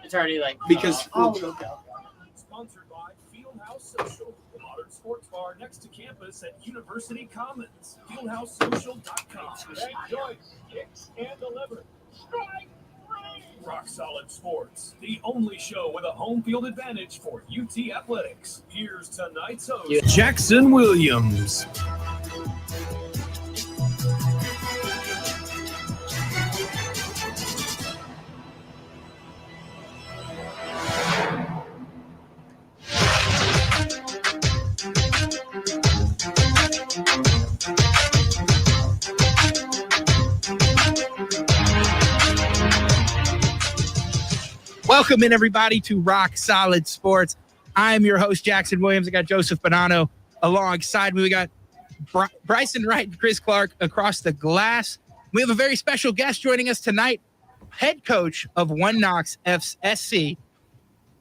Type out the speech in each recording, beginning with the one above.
It's already like because Sponsored by Fieldhouse Social, the modern sports bar next to campus at University Commons. FieldhouseSocial.com. Enjoy kicks and deliver. Strike three. Rock Solid Sports, the only show with a home field advantage for UT Athletics. Here's tonight's host, Jackson Williams. Welcome in, everybody, to Rock Solid Sports. I'm your host, Jackson Williams. I got Joseph Bonanno alongside me. We got Bryson Wright and Chris Clark across the glass. We have a very special guest joining us tonight, head coach of One Knox SC,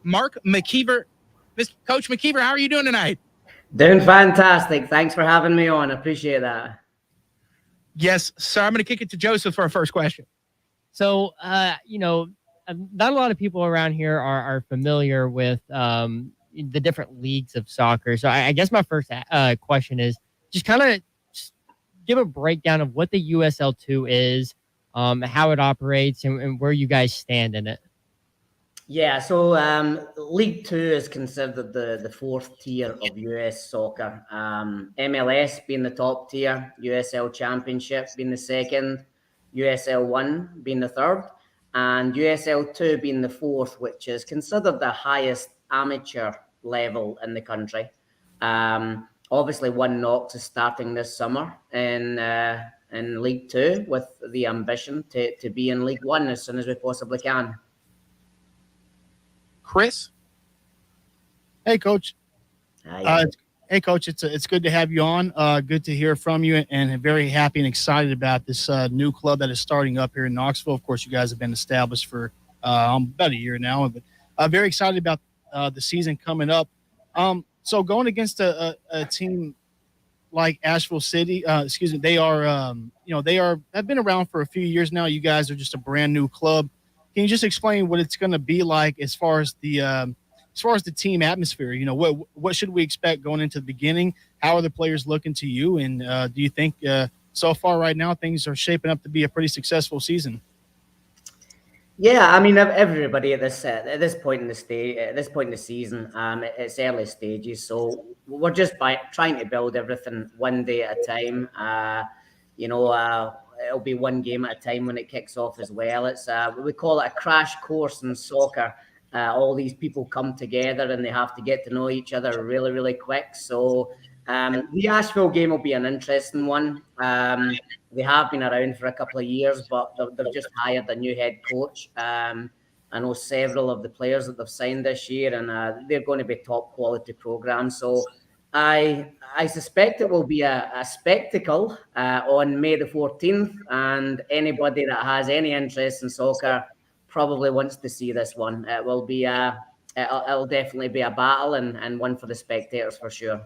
Mark McKeever. Coach McKeever, how are you doing tonight? Doing fantastic. Thanks for having me on. Appreciate that. Yes, sir. I'm going to kick it to Joseph for our first question. So, not a lot of people around here are familiar with the different leagues of soccer. So I guess my first question is just kind of give a breakdown of what the USL2 is, how it operates, and where you guys stand in it. Yeah, so League Two is considered the fourth tier of US soccer. MLS being the top tier, USL Championship being the second, USL 1 being the third, and USL 2 being the fourth, which is considered the highest amateur level in the country. Obviously, One Knox is starting this summer in League 2 with the ambition to be in League 1 as soon as we possibly can. Chris? Hey, Coach. Hey, Coach. It's good to have you on. Good to hear from you, and very happy and excited about this new club that is starting up here in Knoxville. Of course, you guys have been established for about a year now, but very excited about the season coming up. So going against a team like Asheville City, they are have been around for a few years now. You guys are just a brand new club. Can you just explain what it's going to be like as far as the team atmosphere? You know, what should we expect going into the beginning? How are the players looking to you? And do you think so far right now things are shaping up to be a pretty successful season? Yeah, I mean, everybody at this point in the season, it's early stages, so we're just trying to build everything one day at a time. It'll be one game at a time when it kicks off as well. It's we call it a crash course in soccer. All these people come together and they have to get to know each other really, really quick. So the Asheville game will be an interesting one. They have been around for a couple of years, but they've just hired a new head coach. I know several of the players that they've signed this year, and they're going to be top quality programs. So I suspect it will be a spectacle on May the 14th, and anybody that has any interest in soccer probably wants to see this one. It will be it'll definitely be a battle and one for the spectators for sure.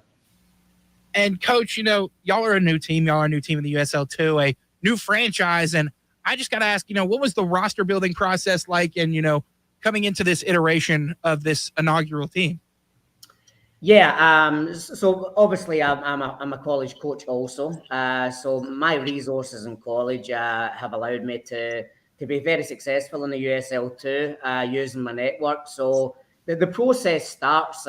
And Coach, y'all are a new team. Y'all are a new team in the USL2, a new franchise. And I just got to ask, what was the roster building process like? And, coming into this iteration of this inaugural team? Yeah. So obviously I'm a college coach also. So my resources in college have allowed me to be very successful in the USL2 using my network. So the process starts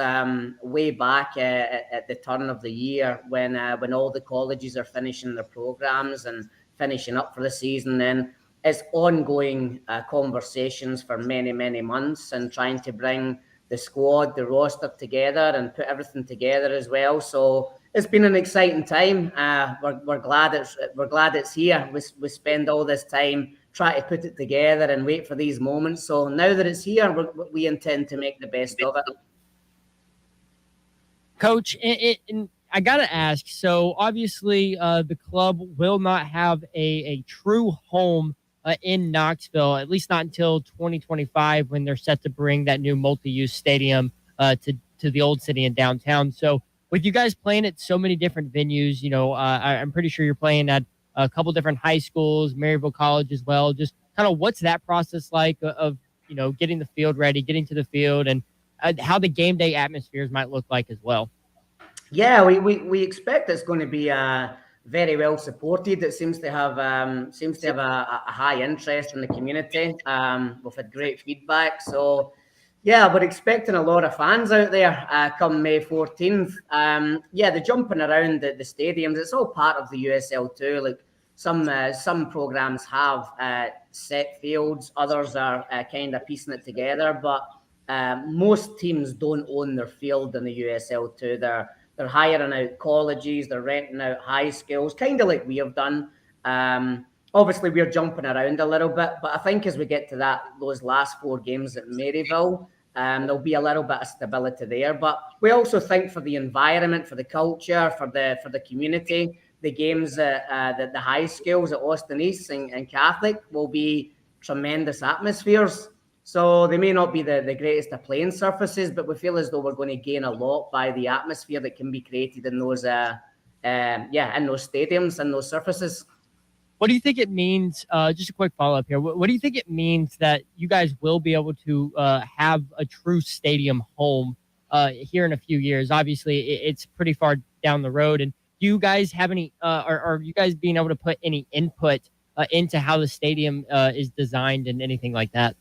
way back at the turn of the year when all the colleges are finishing their programs and finishing up for the season. Then it's ongoing conversations for many, many months and trying to bring the squad, the roster together and put everything together as well. So it's been an exciting time. We're glad it's here. We spend all this time try to put it together and wait for these moments. So now that it's here, we intend to make the best of it. Coach, and I got to ask, so obviously the club will not have a true home in Knoxville, at least not until 2025 when they're set to bring that new multi-use stadium to the old city in downtown. So with you guys playing at so many different venues, I'm pretty sure you're playing at a couple different high schools, Maryville College as well. Just kind of what's that process like of getting the field ready, getting to the field, and how the game day atmospheres might look like as well. Yeah, we expect it's going to be very well supported. It seems to have a high interest in the community. We've had great feedback, so yeah, we're expecting a lot of fans out there come May 14th. Yeah, the jumping around the stadiums, it's all part of the USL too. Like some programs have set fields, others are kind of piecing it together, but most teams don't own their field in the USL too. They're hiring out colleges, they're renting out high schools, kind of like we have done. Obviously, we're jumping around a little bit, but I think as we get to those last 4 games at Maryville, there'll be a little bit of stability there. But we also think for the environment, for the culture, for the community, the games at the high schools at Austin East and Catholic will be tremendous atmospheres. So they may not be the greatest of playing surfaces, but we feel as though we're going to gain a lot by the atmosphere that can be created in those in those stadiums and those surfaces. What do you think it means? Just a quick follow-up here. What do you think it means that you guys will be able to have a true stadium home here in a few years? Obviously, it's pretty far down the road. And do you guys have any, are you guys being able to put any input into how the stadium is designed and anything like that?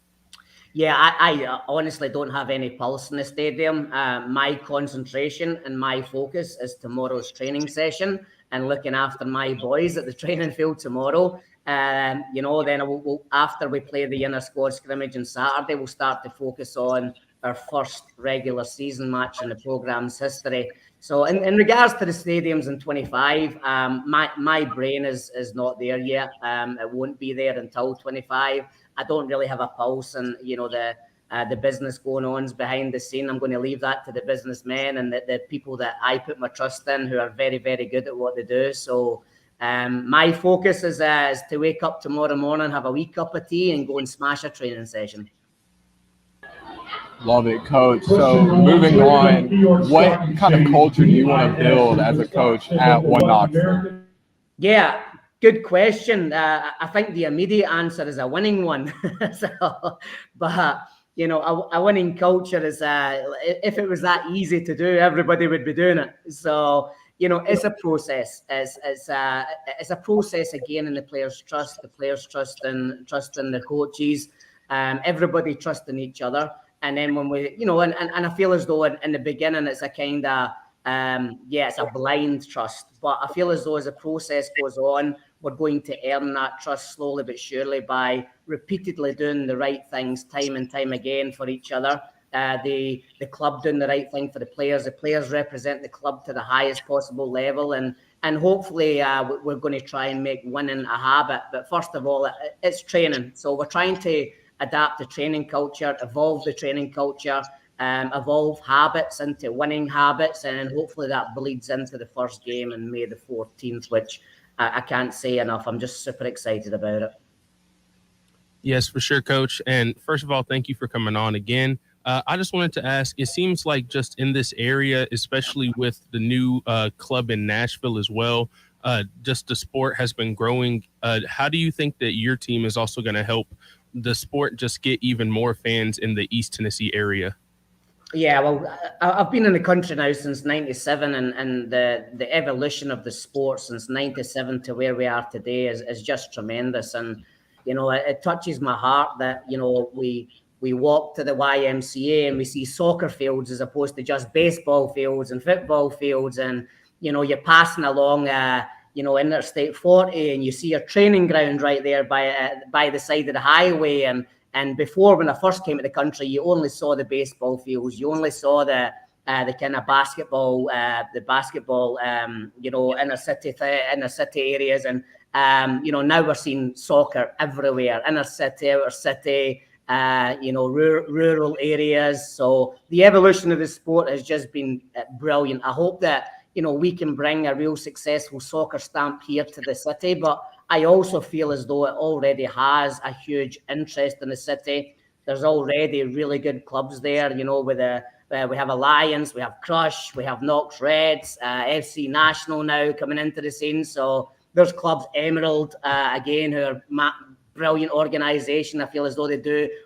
Yeah, I honestly don't have any pulse in the stadium. My concentration and my focus is tomorrow's training session and looking after my boys at the training field tomorrow. Then we'll, after we play the inner squad scrimmage on Saturday, we'll start to focus on our first regular season match in the program's history. So in regards to the stadiums in 25, my brain is not there yet. It won't be there until 25. I don't really have a pulse and, the business going on behind the scene. I'm going to leave that to the businessmen and the people that I put my trust in who are very, very good at what they do. So my focus is to wake up tomorrow morning, have a wee cup of tea and go and smash a training session. Love it, Coach. So moving on, what kind of culture do you want to build as a coach at One Knoxville? Yeah, good question. I think the immediate answer is a winning one. But a winning culture is, if it was that easy to do, everybody would be doing it. So, it's a process. It's a process again in the players' trust, the players trusting the coaches, everybody trusting each other. And then when we, and I feel as though in the beginning it's a kind of, it's a blind trust. But I feel as though as the process goes on, we're going to earn that trust slowly but surely by repeatedly doing the right things time and time again for each other. The club doing the right thing for the players represent the club to the highest possible level. And hopefully we're going to try and make winning a habit. But first of all, it's training. So we're trying to adapt the training culture, evolve the training culture, evolve habits into winning habits, and hopefully that bleeds into the first game on May the 14th, which I can't say enough. I'm just super excited about it. Yes, for sure, Coach. And first of all, thank you for coming on again. I just wanted to ask, it seems like just in this area, especially with the new club in Nashville as well, just the sport has been growing. How do you think that your team is also going to help the sport just get even more fans in the East Tennessee area? Yeah, well, I've been in the country now since 97, and the evolution of the sport since 97 to where we are today is just tremendous. And, it touches my heart that, we walk to the YMCA and we see soccer fields as opposed to just baseball fields and football fields. And, you're passing along, Interstate 40 and you see a training ground right there by the side of the highway. And before, when I first came to the country, you only saw the baseball fields. You only saw the kind of basketball, inner city areas. And, now we're seeing soccer everywhere, inner city, outer city, rural areas. So the evolution of the sport has just been brilliant. I hope that, we can bring a real successful soccer stamp here to the city, but I also feel as though it already has a huge interest in the city. There's already really good clubs there, with we have Alliance, we have Crush, we have Knox Reds, FC National now coming into the scene. So there's clubs, Emerald, again, who are brilliant organization. I feel as though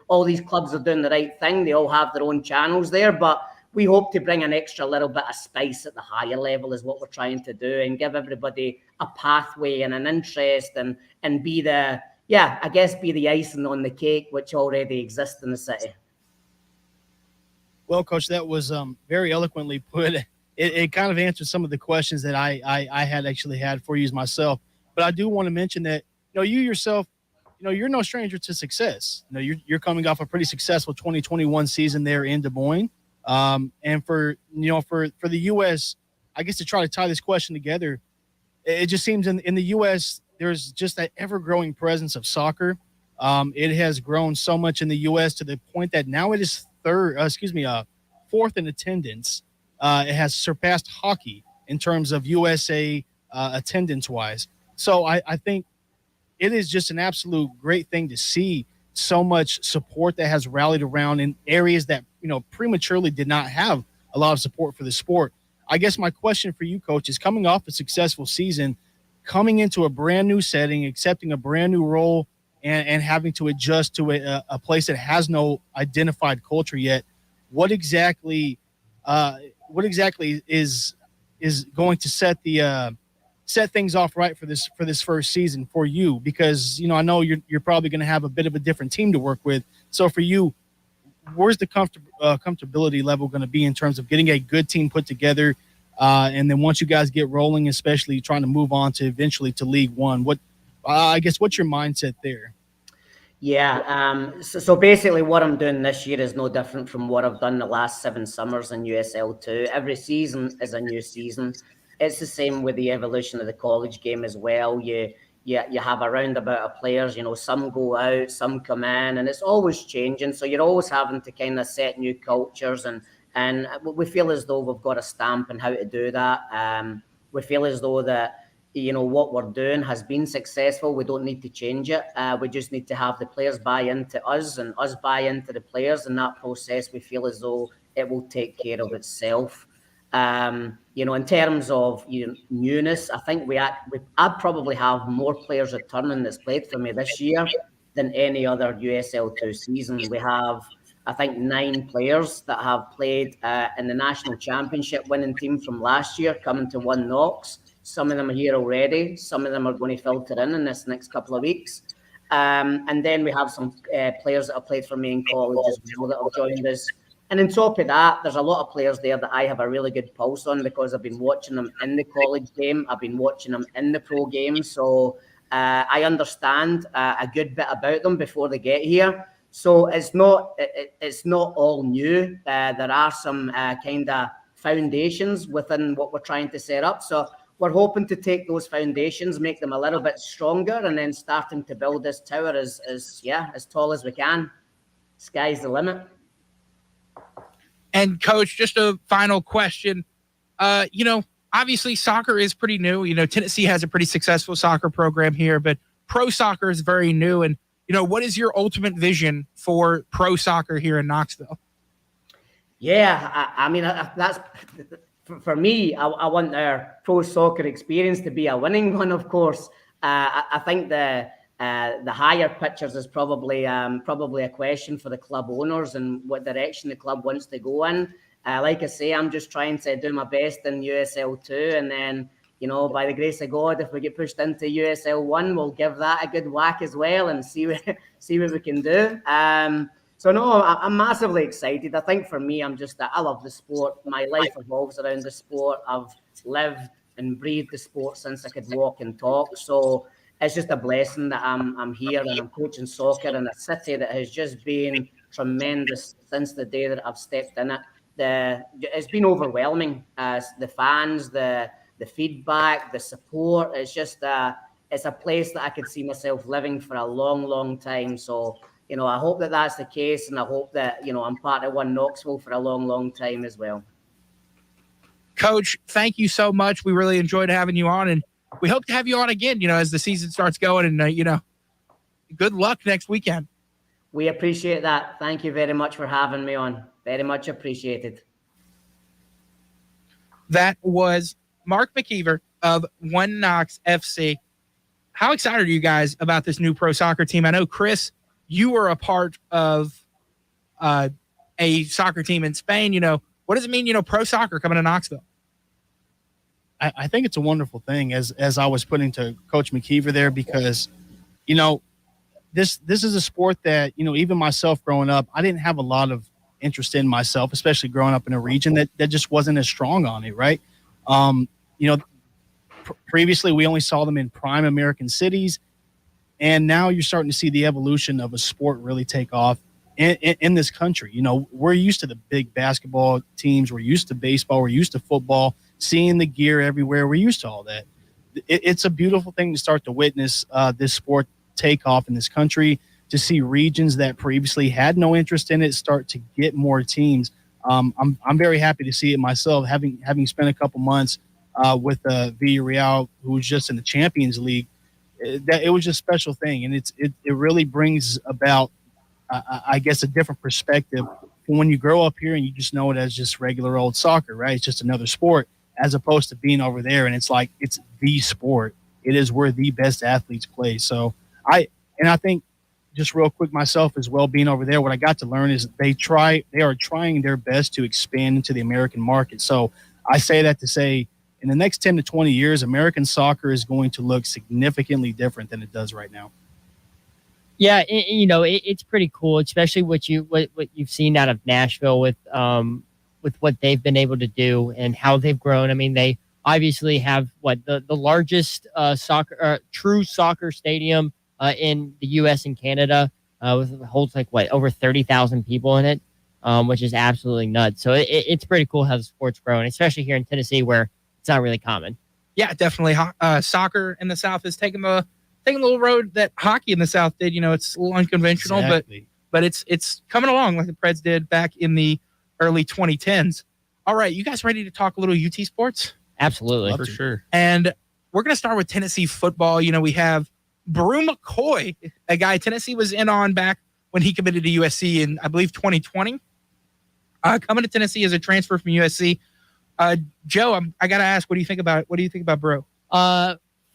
all these clubs are doing the right thing. They all have their own channels there, but we hope to bring an extra little bit of spice at the higher level is what we're trying to do, and give everybody a pathway and an interest, and be the icing on the cake, which already exists in the city. Well, Coach, that was very eloquently put. It kind of answered some of the questions that I had for you myself. But I do want to mention that, you yourself, you're no stranger to success. You're coming off a pretty successful 2021 season there in Des Moines. And for the U.S., I guess to try to tie this question together, it just seems in the U.S. there's just that ever-growing presence of soccer. It has grown so much in the U.S. to the point that now it is fourth in attendance. It has surpassed hockey in terms of USA attendance-wise. So I think it is just an absolute great thing to see so much support that has rallied around in areas that, prematurely did not have a lot of support for the sport. I guess my question for you, Coach, is coming off a successful season, coming into a brand new setting, accepting a brand new role, and having to adjust to a place that has no identified culture yet. What exactly is going to set things off right for this first season for you? Because I know you're probably going to have a bit of a different team to work with. So for you, where's the comfortability level going to be in terms of getting a good team put together, and then once you guys get rolling, especially trying to move on to eventually to League One? What's your mindset there? Yeah, so basically what I'm doing this year is no different from what I've done the last 7 summers in USL2. Every season is a new season. It's the same with the evolution of the college game as well. You have a roundabout of players, some go out, some come in, and it's always changing. So you're always having to kind of set new cultures, and we feel as though we've got a stamp on how to do that. We feel as though that, what we're doing has been successful. We don't need to change it. We just need to have the players buy into us and us buy into the players. In that process, we feel as though it will take care of itself. In terms of newness, I think I'd probably have more players returning that's played for me this year than any other USL2 season. We have, I think, 9 players that have played in the national championship winning team from last year coming to One Knox. Some of them are here already. Some of them are going to filter in this next couple of weeks. And then we have some players that have played for me in college as well that have joined us. And on top of that, there's a lot of players there that I have a really good pulse on because I've been watching them in the college game. I've been watching them in the pro game. So I understand a good bit about them before they get here. So it's not all new. There are some kind of foundations within what we're trying to set up. So we're hoping to take those foundations, make them a little bit stronger, and then starting to build this tower as tall as we can. Sky's the limit. And Coach, just a final question. Obviously soccer is pretty new. Tennessee has a pretty successful soccer program here, but pro soccer is very new. And, what is your ultimate vision for pro soccer here in Knoxville? Yeah, I mean, that's for me. I want our pro soccer experience to be a winning one, of course. I think the higher pictures is probably a question for the club owners and what direction the club wants to go in. Like I say, I'm just trying to do my best in USL2, and then, by the grace of God, if we get pushed into USL1, we'll give that a good whack as well and see what we can do. So no, I'm massively excited. I think for me, I love the sport. My life revolves around the sport. I've lived and breathed the sport since I could walk and talk. So it's just a blessing that I'm here and I'm coaching soccer in a city that has just been tremendous since the day that I've stepped in it. It's been overwhelming. The fans, the feedback, the support. It's just it's a place that I could see myself living for a long, long time. So, I hope that that's the case, and I hope that, I'm part of One Knoxville for a long, long time as well. Coach, thank you so much. We really enjoyed having you on, and we hope to have you on again, as the season starts going, and, good luck next weekend. We appreciate that. Thank you very much for having me on. Very much appreciated. That was Mark McKeever of One Knox FC. how excited are you guys about this new pro soccer team? I know, Chris, you were a part of a soccer team in Spain. What does it mean, pro soccer coming to Knoxville? I think it's a wonderful thing, as I was putting to Coach McKeever there, because, this is a sport that, even myself growing up, I didn't have a lot of interest in myself, especially growing up in a region that just wasn't as strong on it, right? Previously we only saw them in prime American cities, and now you're starting to see the evolution of a sport really take off in this country. We're used to the big basketball teams, we're used to baseball, we're used to football, seeing the gear everywhere. We're used to all that. It's a beautiful thing to start to witness this sport take off in this country, to see regions that previously had no interest in it start to get more teams. I'm very happy to see it myself, having spent a couple months with Villarreal, who was just in the Champions League. That it was just a special thing, and it really brings about, I guess, a different perspective from when you grow up here and you just know it as just regular old soccer, right? It's just another sport, as opposed to being over there and it's like it's the sport. It is where the best athletes play. So I think, just real quick myself as well, being over there, what I got to learn is they are trying their best to expand into the American market. So I say that to say, in the next 10 to 20 years, American soccer is going to look significantly different than it does right now. Yeah, it's pretty cool, especially what you've seen out of Nashville with what they've been able to do and how they've grown. I mean, they obviously have the largest true soccer stadium in the U.S. and Canada, holds over 30,000 people in it, which is absolutely nuts. So it's pretty cool how the sport's growing, especially here in Tennessee, where it's not really common. Yeah, definitely. Soccer in the South is taking the little road that hockey in the South did. It's a little unconventional, exactly. but it's coming along like the Preds did back in the early 2010s. All right, you guys ready to talk a little UT sports? Absolutely. For sure. And we're going to start with Tennessee football. We have Brew McCoy, a guy Tennessee was in on back when he committed to USC in, I believe, 2020. Coming to Tennessee as a transfer from USC. Joe, I got to ask, what do you think about Brew?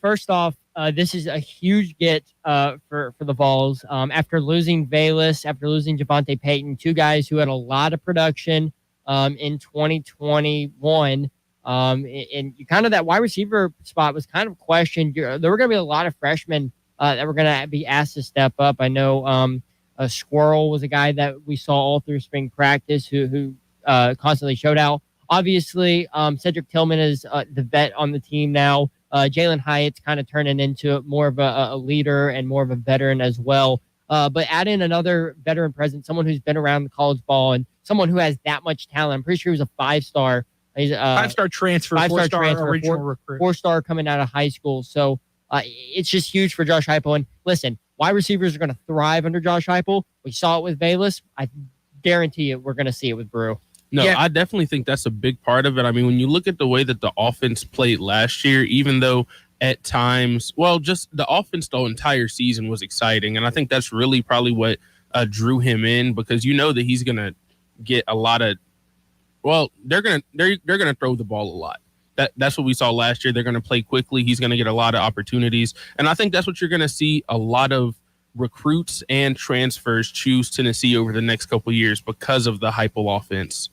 First off, this is a huge get for the Vols. After losing Valus, after losing Javonte Payton, two guys who had a lot of production in 2021. And you kind of, that wide receiver spot was kind of questioned. There were going to be a lot of freshmen that were going to be asked to step up. I know Squirrel was a guy that we saw all through spring practice who constantly showed out. Obviously, Cedric Tillman is the vet on the team now. Jalen Hyatt's kind of turning into more of a leader and more of a veteran as well. But add in another veteran presence, someone who's been around the college ball and someone who has that much talent. I'm pretty sure he was a five-star. He's five-star transfer, four-star original recruit. Four-star coming out of high school. So it's just huge for Josh Heupel. And listen, wide receivers are going to thrive under Josh Heupel. We saw it with Valus. I guarantee you we're going to see it with Brew. No, yeah. I definitely think that's a big part of it. I mean, when you look at the way that the offense played last year, even though at times, just the offense the entire season was exciting. And I think that's really probably what drew him in, because that he's going to get a lot of, they're going to throw the ball a lot. That's what we saw last year. They're going to play quickly. He's going to get a lot of opportunities. And I think that's what you're going to see a lot of recruits and transfers choose Tennessee over the next couple of years because of the Heupel offense.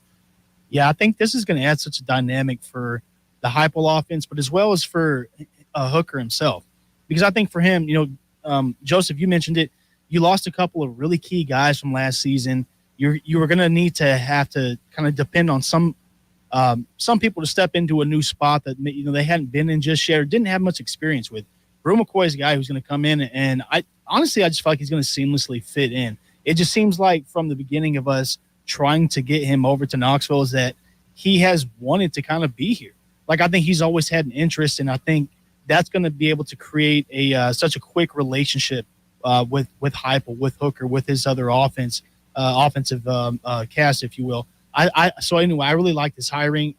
Yeah, I think this is going to add such a dynamic for the Heupel offense, but as well as for Hooker himself. Because I think for him, Joseph, you mentioned it, you lost a couple of really key guys from last season. You were going to have to kind of depend on some people to step into a new spot that they hadn't been in just yet or didn't have much experience with. Brew McCoy is a guy who's going to come in, and I just feel like he's going to seamlessly fit in. It just seems like from the beginning of us trying to get him over to Knoxville is that he has wanted to kind of be here. Like, I think he's always had an interest, and I think that's going to be able to create such a quick relationship with Heupel, with Hooker, with his other offensive cast, if you will. So anyway, I really like this I really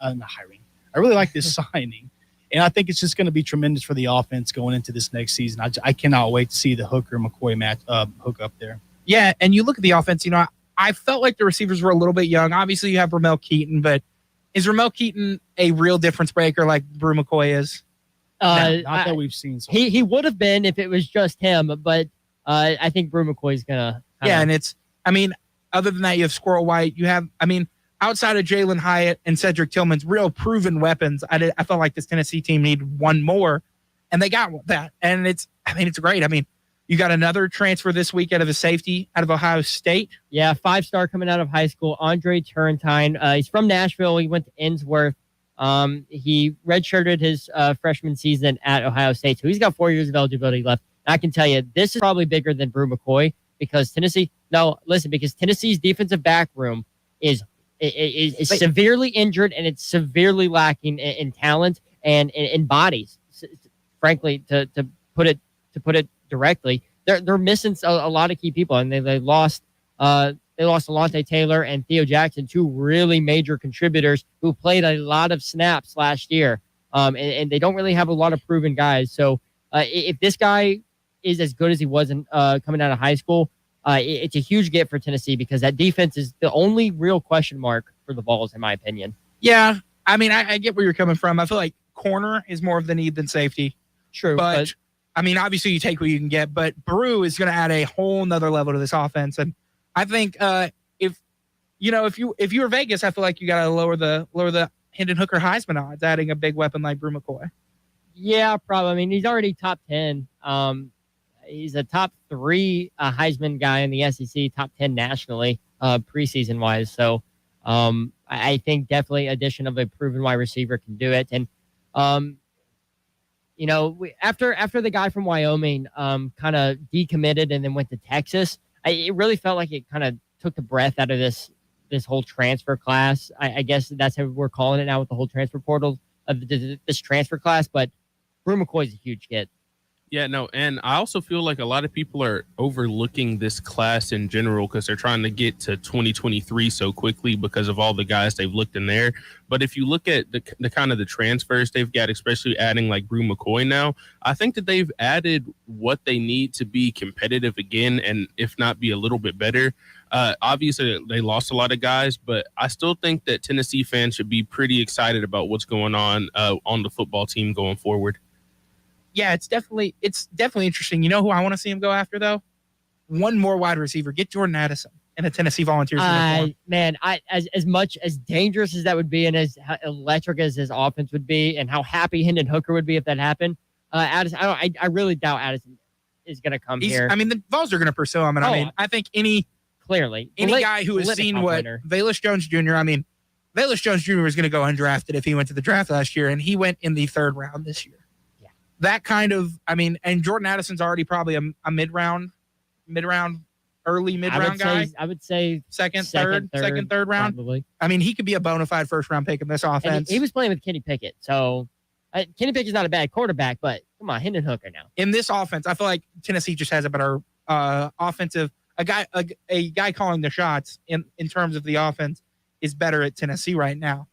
like this signing, and I think it's just going to be tremendous for the offense going into this next season. I cannot wait to see the Hooker McCoy match hook up there. Yeah, and you look at the offense. I felt like the receivers were a little bit young. Obviously, you have Ramel Keaton, but is Ramel Keaton a real difference breaker like Brew McCoy is? No, not that we've seen. So he would have been if it was just him, but I think Brew McCoy's gonna. Yeah, and other than that, you have Squirrel White. You have, outside of Jalen Hyatt and Cedric Tillman's real proven weapons, I felt like this Tennessee team needed one more, and they got that. And it's great. You got another transfer this week out of a safety out of Ohio State. Yeah, 5-star coming out of high school, Andre Turrentine. He's from Nashville. He went to Innsworth. He redshirted his freshman season at Ohio State, so he's got 4 years of eligibility left. And I can tell you, this is probably bigger than Brew McCoy because Tennessee's defensive back room is severely injured and it's severely lacking in talent and in bodies. Frankly, to put it directly, they're missing a lot of key people, and they lost Alontae Taylor and Theo Jackson, two really major contributors who played a lot of snaps last year, and they don't really have a lot of proven guys. So if this guy is as good as he was coming out of high school, it's a huge get for Tennessee because that defense is the only real question mark for the Vols, in my opinion. Yeah, I get where you're coming from. I feel like corner is more of the need than safety. True, but obviously you take what you can get, but Brew is going to add a whole nother level to this offense. And I think if you were Vegas, I feel like you got to lower the Hendon Hooker Heisman odds, adding a big weapon like Brew McCoy. Yeah, probably. He's already top 10. He's a top 3 Heisman guy in the SEC, top 10 nationally preseason wise. So I think definitely addition of a proven wide receiver can do it. And after the guy from Wyoming kind of decommitted and then went to Texas, it really felt like it kind of took the breath out of this whole transfer class. I guess that's how we're calling it now with the whole transfer portal of this transfer class. But Brew McCoy's a huge get. Yeah, no, and I also feel like a lot of people are overlooking this class in general because they're trying to get to 2023 so quickly because of all the guys they've looked in there. But if you look at the kind of the transfers they've got, especially adding like Brew McCoy now, I think that they've added what they need to be competitive again, and if not be a little bit better. Obviously, they lost a lot of guys, but I still think that Tennessee fans should be pretty excited about what's going on the football team going forward. Yeah, it's definitely interesting. You know who I want to see him go after, though? One more wide receiver. Get Jordan Addison in a Tennessee Volunteers uniform. Man, as much as dangerous as that would be and as electric as his offense would be and how happy Hendon Hooker would be if that happened, Addison, I really doubt Addison is going to come here. The Vols are going to pursue him. And I think any guy who has seen what Velus Jones Jr., Velus Jones Jr. was going to go undrafted if he went to the draft last year, and he went in the 3rd round this year. That kind of, and Jordan Addison's already probably a early mid-round guy. I would say second, third round. Probably. He could be a bona fide first-round pick in this offense. He was playing with Kenny Pickett, so Kenny Pickett's not a bad quarterback, but come on, Hendon Hooker now. In this offense, I feel like Tennessee just has a better offensive. A guy calling the shots in terms of the offense is better at Tennessee right now.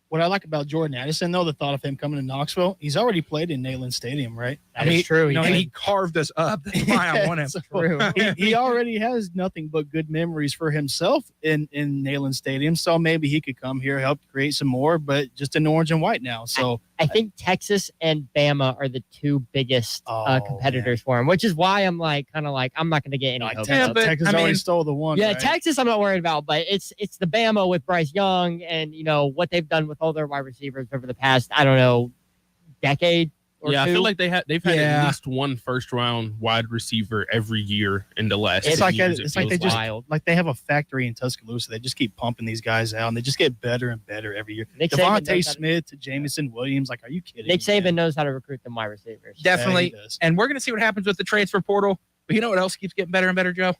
What I like about Jordan Addison, though, the thought of him coming to Knoxville, he's already played in Neyland Stadium, right? That's true. He carved us up. That's why I want him. True. He already has nothing but good memories for himself in Neyland Stadium, so maybe he could come here, help create some more, but just in orange and white now. So I think Texas and Bama are the two biggest competitors for him, which is why I'm I'm not going to get any hope. Yeah, Texas already stole the one. Yeah, right? Texas I'm not worried about, but it's the Bama with Bryce Young and what they've done with all their wide receivers over the past decade. Yeah, I feel like they've had at least one first-round wide receiver every year in the last 6 years. It's like they just they have a factory in Tuscaloosa. They just keep pumping these guys out, and they just get better and better every year. Devontae Smith to Jamison Williams. Are you kidding? Nick Saban knows how to recruit them wide receivers. Definitely. Yeah, and we're going to see what happens with the transfer portal. But you know what else keeps getting better and better, Joe?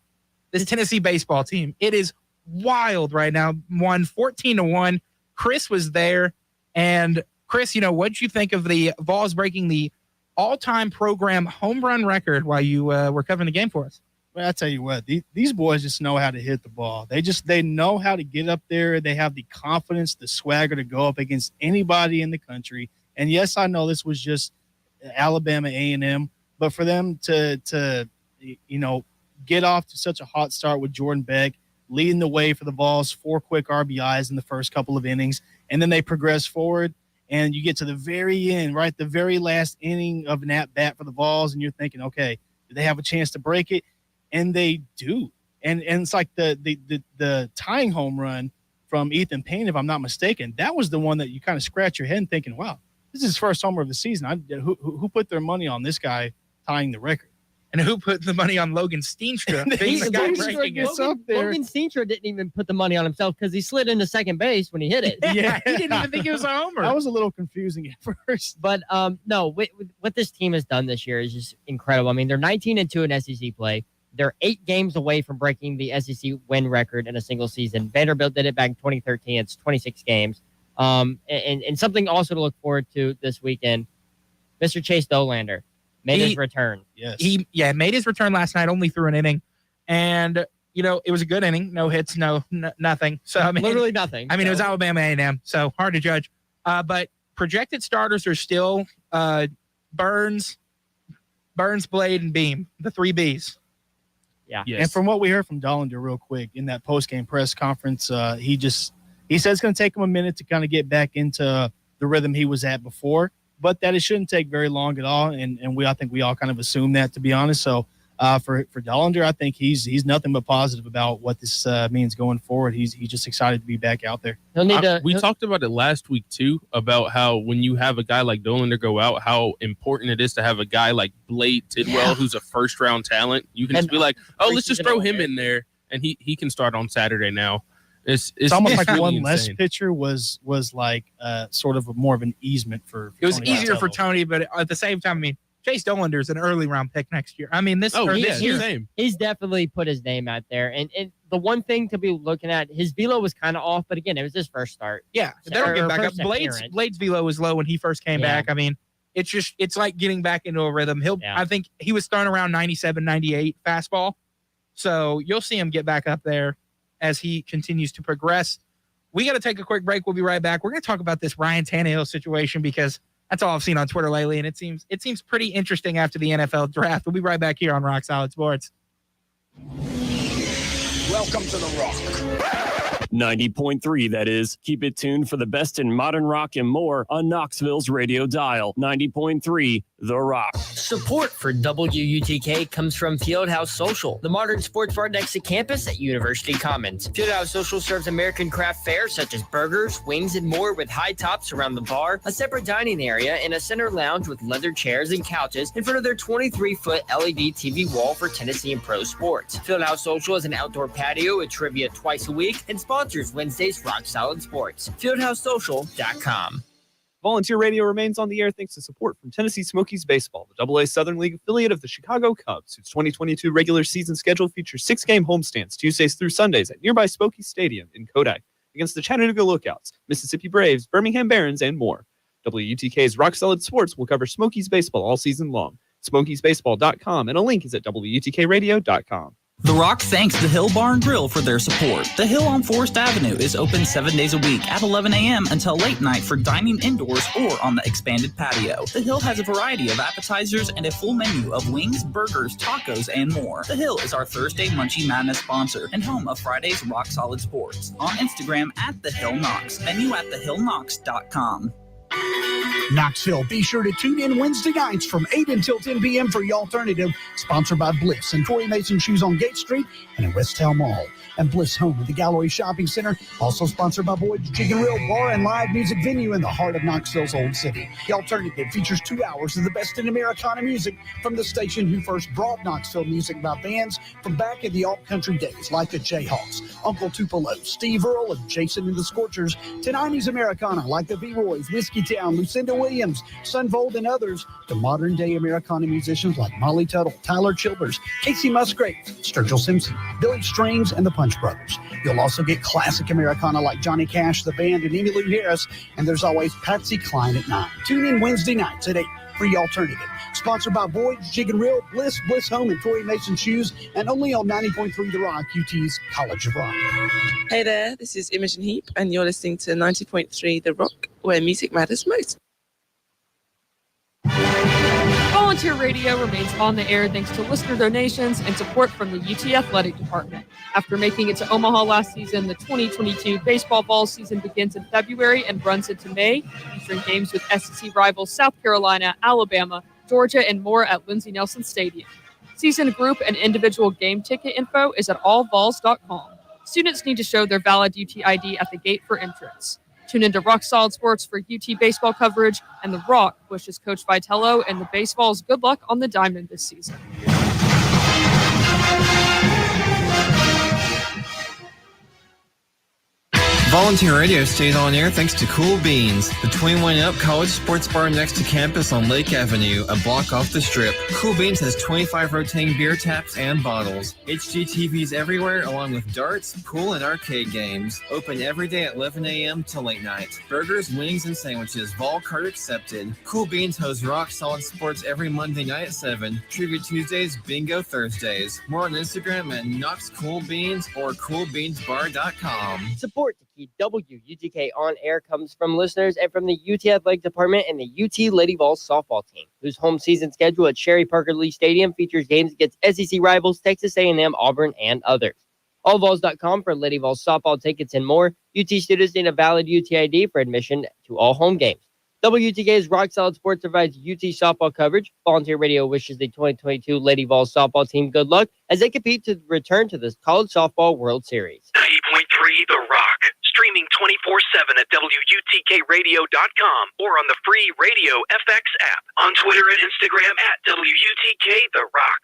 This Tennessee baseball team. It is wild right now. Won 14-1. Chris was there, and Chris, what did you think of the Vols breaking the all-time program home run record while you were covering the game for us? Well, I tell you what, these boys just know how to hit the ball. They know how to get up there. They have the confidence, the swagger to go up against anybody in the country. And yes, I know this was just Alabama A&M, but for them to get off to such a hot start with Jordan Beck, leading the way for the Vols, 4 quick RBIs in the first couple of innings, and then they progress forward. and you get to the very end, right, the very last inning of an at-bat for the Vols, and you're thinking, okay, do they have a chance to break it? And they do. And it's like the tying home run from Ethan Payne, if I'm not mistaken, that was the one that you kind of scratch your head and thinking, wow, this is his first homer of the season. Who put their money on this guy tying the record? And who put the money on Logan Steenstra? Logan Steenstra didn't even put the money on himself because he slid into second base when he hit it. Yeah, he didn't even think it was a homer. That was a little confusing at first. But no, what this team has done this year is just incredible. I mean, they're 19-2 in SEC play. They're 8 games away from breaking the SEC win record in a single season. Vanderbilt did it back in 2013. It's 26 games. And something also to look forward to this weekend, Mr. Chase Dolander made his return. Yes. He made his return last night, only threw an inning. And, it was a good inning. No hits, nothing. So, I mean, literally nothing. I mean, it was Alabama A&M, so hard to judge. But projected starters are still Burns, Blade, and Beam, the 3 Bs. Yeah. Yes. And from what we heard from Dolander real quick in that post-game press conference, he says it's going to take him a minute to kind of get back into the rhythm he was at before, but that it shouldn't take very long at all. And I think we all kind of assume that, to be honest. So for Dolander, I think he's nothing but positive about what this means going forward. He's just excited to be back out there. We talked about it last week too, about how when you have a guy like Dolander go out, how important it is to have a guy like Blade Tidwell, who's a first round talent. You can just be like, oh, let's just throw him in there, and he can start on Saturday now. It's almost like really one insane. less pitcher was like sort of more of an easement for it was Tony easier for Tony, but at the same time, I mean, Chase Dolander is an early round pick next year. I mean, this year. He's definitely put his name out there. And the one thing to be looking at, his velo was kind of off, but again, it was his first start. Yeah, they'll get back up. Blade's velo was low when he first came back. I mean, it's like getting back into a rhythm. I think he was throwing around 97, 98 fastball. So you'll see him get back up there as he continues to progress. We got to take a quick break. We'll be right back. We're going to talk about this Ryan Tannehill situation because that's all I've seen on Twitter lately, and it seems pretty interesting after the NFL draft. We'll be right back here on Rock Solid Sports. Welcome to the Rock. 90.3, that is. Keep it tuned for the best in modern rock and more on Knoxville's radio dial. 90.3, The Rock. Support for WUTK comes from Fieldhouse Social, the modern sports bar next to campus at University Commons. Fieldhouse Social serves American craft fare such as burgers, wings, and more with high tops around the bar, a separate dining area, and a center lounge with leather chairs and couches in front of their 23-foot LED TV wall for Tennessee and pro sports. Fieldhouse Social is an outdoor patio with trivia twice a week and sponsors Wednesday's Rock Solid Sports. FieldhouseSocial.com. Volunteer Radio remains on the air thanks to support from Tennessee Smokies Baseball, the AA Southern League affiliate of the Chicago Cubs, whose 2022 regular season schedule features 6-game homestands Tuesdays through Sundays at nearby Smokies Stadium in Kodak against the Chattanooga Lookouts, Mississippi Braves, Birmingham Barons, and more. WUTK's Rock Solid Sports will cover Smokies Baseball all season long. SmokiesBaseball.com, and a link is at WUTKRadio.com. The Rock thanks the Hill Bar and Grill for their support. The Hill on Forest Avenue is open 7 days a week at 11 a.m. until late night for dining indoors or on the expanded patio. The Hill has a variety of appetizers and a full menu of wings, burgers, tacos, and more. The Hill is our Thursday Munchie Madness sponsor and home of Friday's Rock Solid Sports. On Instagram at The Hill Knox. Menu at thehillknox.com. Knoxville, be sure to tune in Wednesday nights from 8 until 10 p.m. for The Alternative, sponsored by Bliss and Tory Mason Shoes on Gate Street and in West Town Mall. And Bliss Home at the Gallery Shopping Center, also sponsored by Boyd's Chicken Grill Bar and Live Music Venue in the heart of Knoxville's Old City. The Alternative features 2 hours of the best in Americana music from the station who first brought Knoxville music by bands from back in the alt-country days, like the Jayhawks, Uncle Tupelo, Steve Earle, and Jason and the Scorchers, to 90s Americana like the V-Roys, Whiskey Town, Lucinda Williams, Sunvold, and others, to modern-day Americana musicians like Molly Tuttle, Tyler Childers, Casey Musgrave, Sturgill Simpson, Billy Strings, and the Punch Brothers. You'll also get classic Americana like Johnny Cash, the band, and Emmylou Harris, and there's always Patsy Cline at 9. Tune in Wednesday nights at 8 for The Alternative. Sponsored by Boyd's Chicken Grill, Bliss Home, and Tory Mason Shoes, and only on 90.3 The Rock, UT's College of Rock. Hey there, this is Imogen Heap, and you're listening to 90.3 The Rock, where music matters most. Volunteer radio remains on the air thanks to listener donations and support from the UT Athletic Department. After making it to Omaha last season, the 2022 baseball fall season begins in February and runs into May, featuring games with SEC rivals South Carolina, Alabama, Georgia, and more at Lindsey Nelson Stadium. Season group and individual game ticket info is at allvols.com. Students need to show their valid UT ID at the gate for entrance. Tune into Rock Solid Sports for UT baseball coverage, and The Rock wishes Coach Vitello and the Baseballs good luck on the diamond this season. Volunteer Radio stays on air thanks to Cool Beans, the 21 Up college sports bar next to campus on Lake Avenue, a block off the strip. Cool Beans has 25 rotating beer taps and bottles. HGTVs everywhere, along with darts, pool, and arcade games. Open every day at 11 a.m. till late night. Burgers, wings, and sandwiches, vol card accepted. Cool Beans hosts Rock Solid Sports every Monday night at 7. Trivia Tuesdays, Bingo Thursdays. More on Instagram at Knox Cool Beans or CoolBeansBar.com. Support to keep WUTK on air comes from listeners and from the UT Athletic Department and the UT Lady Vols softball team, whose home season schedule at Sherry Parker Lee Stadium features games against SEC rivals Texas A&M, Auburn, and others. Allvols.com for Lady Vols softball tickets and more. UT students need a valid UT ID for admission to all home games. WTK's Rock Solid Sports provides UT softball coverage. Volunteer Radio wishes the 2022 Lady Vols softball team good luck as they compete to return to the College Softball World Series. 90.3 The Rock. Streaming 24/7 at WUTKRadio.com or on the free Radio FX app. On Twitter and Instagram at WUTK The Rock.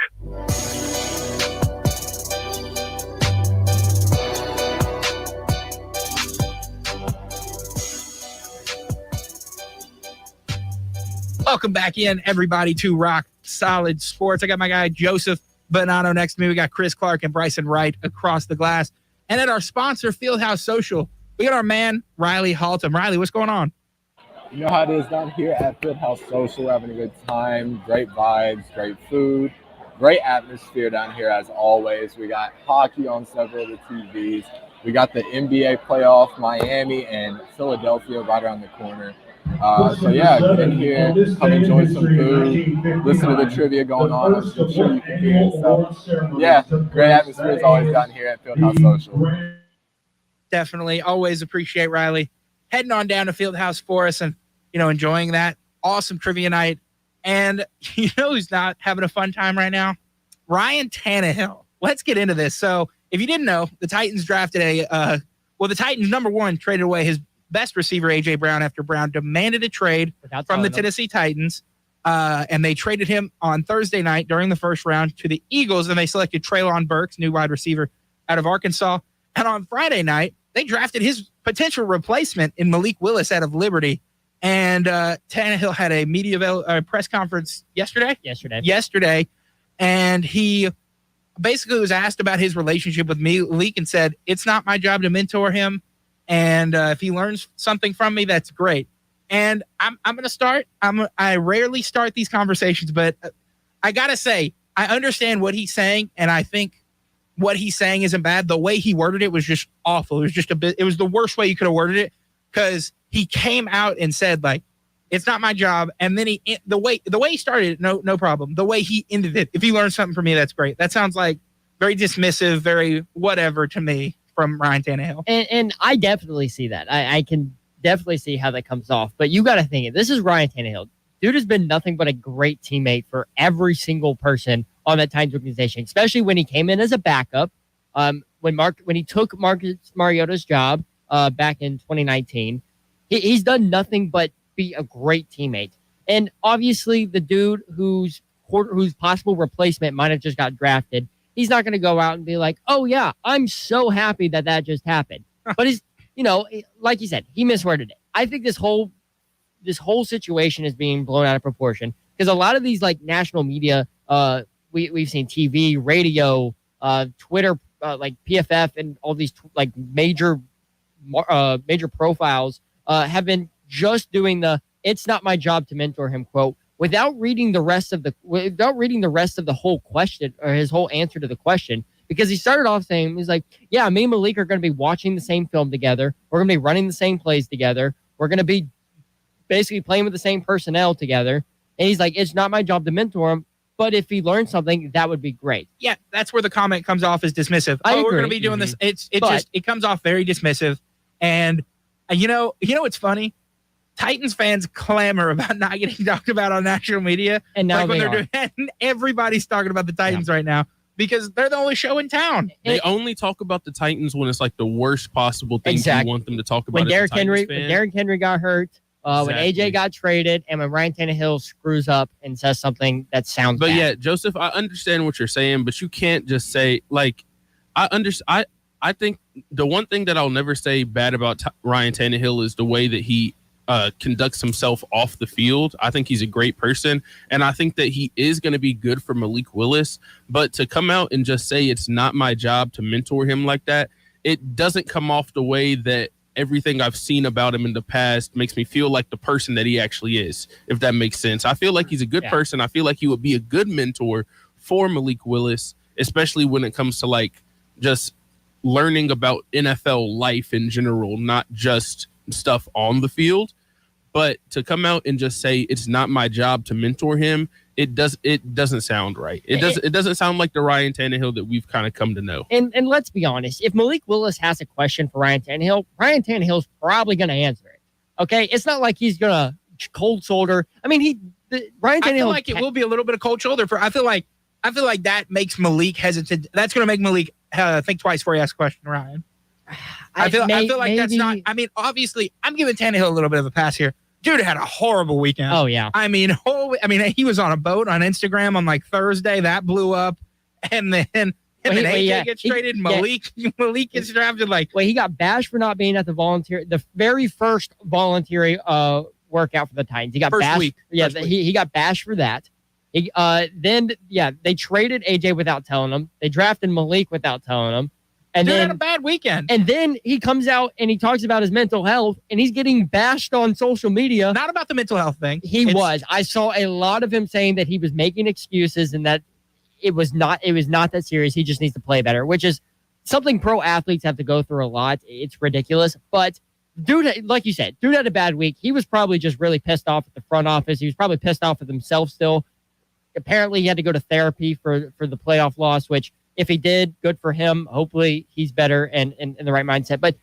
Welcome back in, everybody, to Rock Solid Sports. I got my guy Joseph Bonanno next to me. We got Chris Clark and Bryson Wright across the glass. And at our sponsor, Fieldhouse Social, we got our man, Riley Haltom. Riley, what's going on? You know how it is down here at Fieldhouse Social. We're having a good time, great vibes, great food, great atmosphere down here as always. We got hockey on several of the TVs. We got the NBA playoff, Miami and Philadelphia right around the corner. So yeah, get in here, come enjoy some food, listen to the trivia going on. I'm sure you can hear it. So yeah, great atmosphere as always down here at Fieldhouse Social. Definitely, always appreciate Riley heading on down to Fieldhouse for us and enjoying that awesome trivia night. And who's not having a fun time right now? Ryan Tannehill. Let's get into this. So if you didn't know, the Titans drafted the Titans number one traded away his best receiver, A.J. Brown, after Brown demanded a trade from the Tennessee Titans. And they traded him on Thursday night during the first round to the Eagles, and they selected Treylon Burks, new wide receiver out of Arkansas. And on Friday night, they drafted his potential replacement in Malik Willis out of Liberty. And Tannehill had a media press conference yesterday. And he basically was asked about his relationship with Malik and said, it's not my job to mentor him. And if he learns something from me, that's great. And I'm going to start. I rarely start these conversations, but I got to say, I understand what he's saying. And I think what he's saying isn't bad. The way he worded it was just awful. It was just it was the worst way you could have worded it, because he came out and said, like, it's not my job. And then the way he started it, no problem. The way he ended it, if he learns something from me, that's great. That sounds like very dismissive, very whatever to me from Ryan Tannehill. And I definitely see that. I can definitely see how that comes off. But you got to think, this is Ryan Tannehill. Dude has been nothing but a great teammate for every single person on that Titans organization, especially when he came in as a backup. When he took Marcus Mariota's job back in 2019, he's done nothing but be a great teammate. And obviously, the dude whose possible replacement might have just got drafted, he's not going to go out and be like, oh, yeah, I'm so happy that just happened. But he's, like you said, he misworded it. I think this whole situation is being blown out of proportion because a lot of these like national media, we've seen TV, radio, Twitter, like PFF and all these like major profiles have been just doing the "it's not my job to mentor him" quote without reading the rest of the whole question or his whole answer to the question. Because he started off saying, he's like, yeah, me and Malik are going to be watching the same film together. We're going to be running the same plays together. We're going to be basically playing with the same personnel together. And he's like, it's not my job to mentor him, but if he learns something, that would be great. Yeah, that's where the comment comes off as dismissive. We're going to be doing this. It comes off very dismissive. And you know what's funny? Titans fans clamor about not getting talked about on national media. And now when they're doing everybody's talking about the Titans right now because they're the only show in town. They only talk about the Titans when it's like the worst possible thing you want them to talk about. When Derrick Henry got hurt, when AJ got traded, and when Ryan Tannehill screws up and says something that sounds bad. Yeah, Joseph, I understand what you're saying, but you can't just say like I think the one thing that I'll never say bad about Ryan Tannehill is the way that he conducts himself off the field. I think he's a great person, and I think that he is going to be good for Malik Willis. But to come out and just say it's not my job to mentor him like that, it doesn't come off the way that everything I've seen about him in the past makes me feel like the person that he actually is, if that makes sense. I feel like he's a good person. I feel like he would be a good mentor for Malik Willis, especially when it comes to like just learning about NFL life in general, not just stuff on the field. But to come out and just say it's not my job to mentor him, it doesn't sound right. It doesn't sound like the Ryan Tannehill that we've kind of come to know. And let's be honest, if Malik Willis has a question for Ryan Tannehill's probably going to answer it. Okay, it's not like he's going to cold shoulder. I mean, Ryan Tannehill. I feel like it will be a little bit of cold shoulder for. I feel like that makes Malik hesitant. That's going to make Malik think twice before he asks a question, Ryan. I feel like that's not. I mean, obviously, I'm giving Tannehill a little bit of a pass here. Dude had a horrible weekend. Oh yeah. I mean, he was on a boat on Instagram on like Thursday. That blew up, and then AJ gets traded. Malik gets drafted. He got bashed for not being at the very first voluntary workout for the Titans. He got bashed. Week. Yeah, he got bashed for that. They traded AJ without telling him. They drafted Malik without telling him. And Dude then had a bad weekend. And then he comes out and he talks about his mental health, and he's getting bashed on social media. Not about the mental health thing. I saw a lot of him saying that he was making excuses and that it was not that serious. He just needs to play better, which is something pro athletes have to go through a lot. It's ridiculous. But dude, like you said, dude had a bad week. He was probably just really pissed off at the front office. He was probably pissed off with himself still. Apparently he had to go to therapy for the playoff loss, which if he did, good for him. Hopefully he's better and in the right mindset. But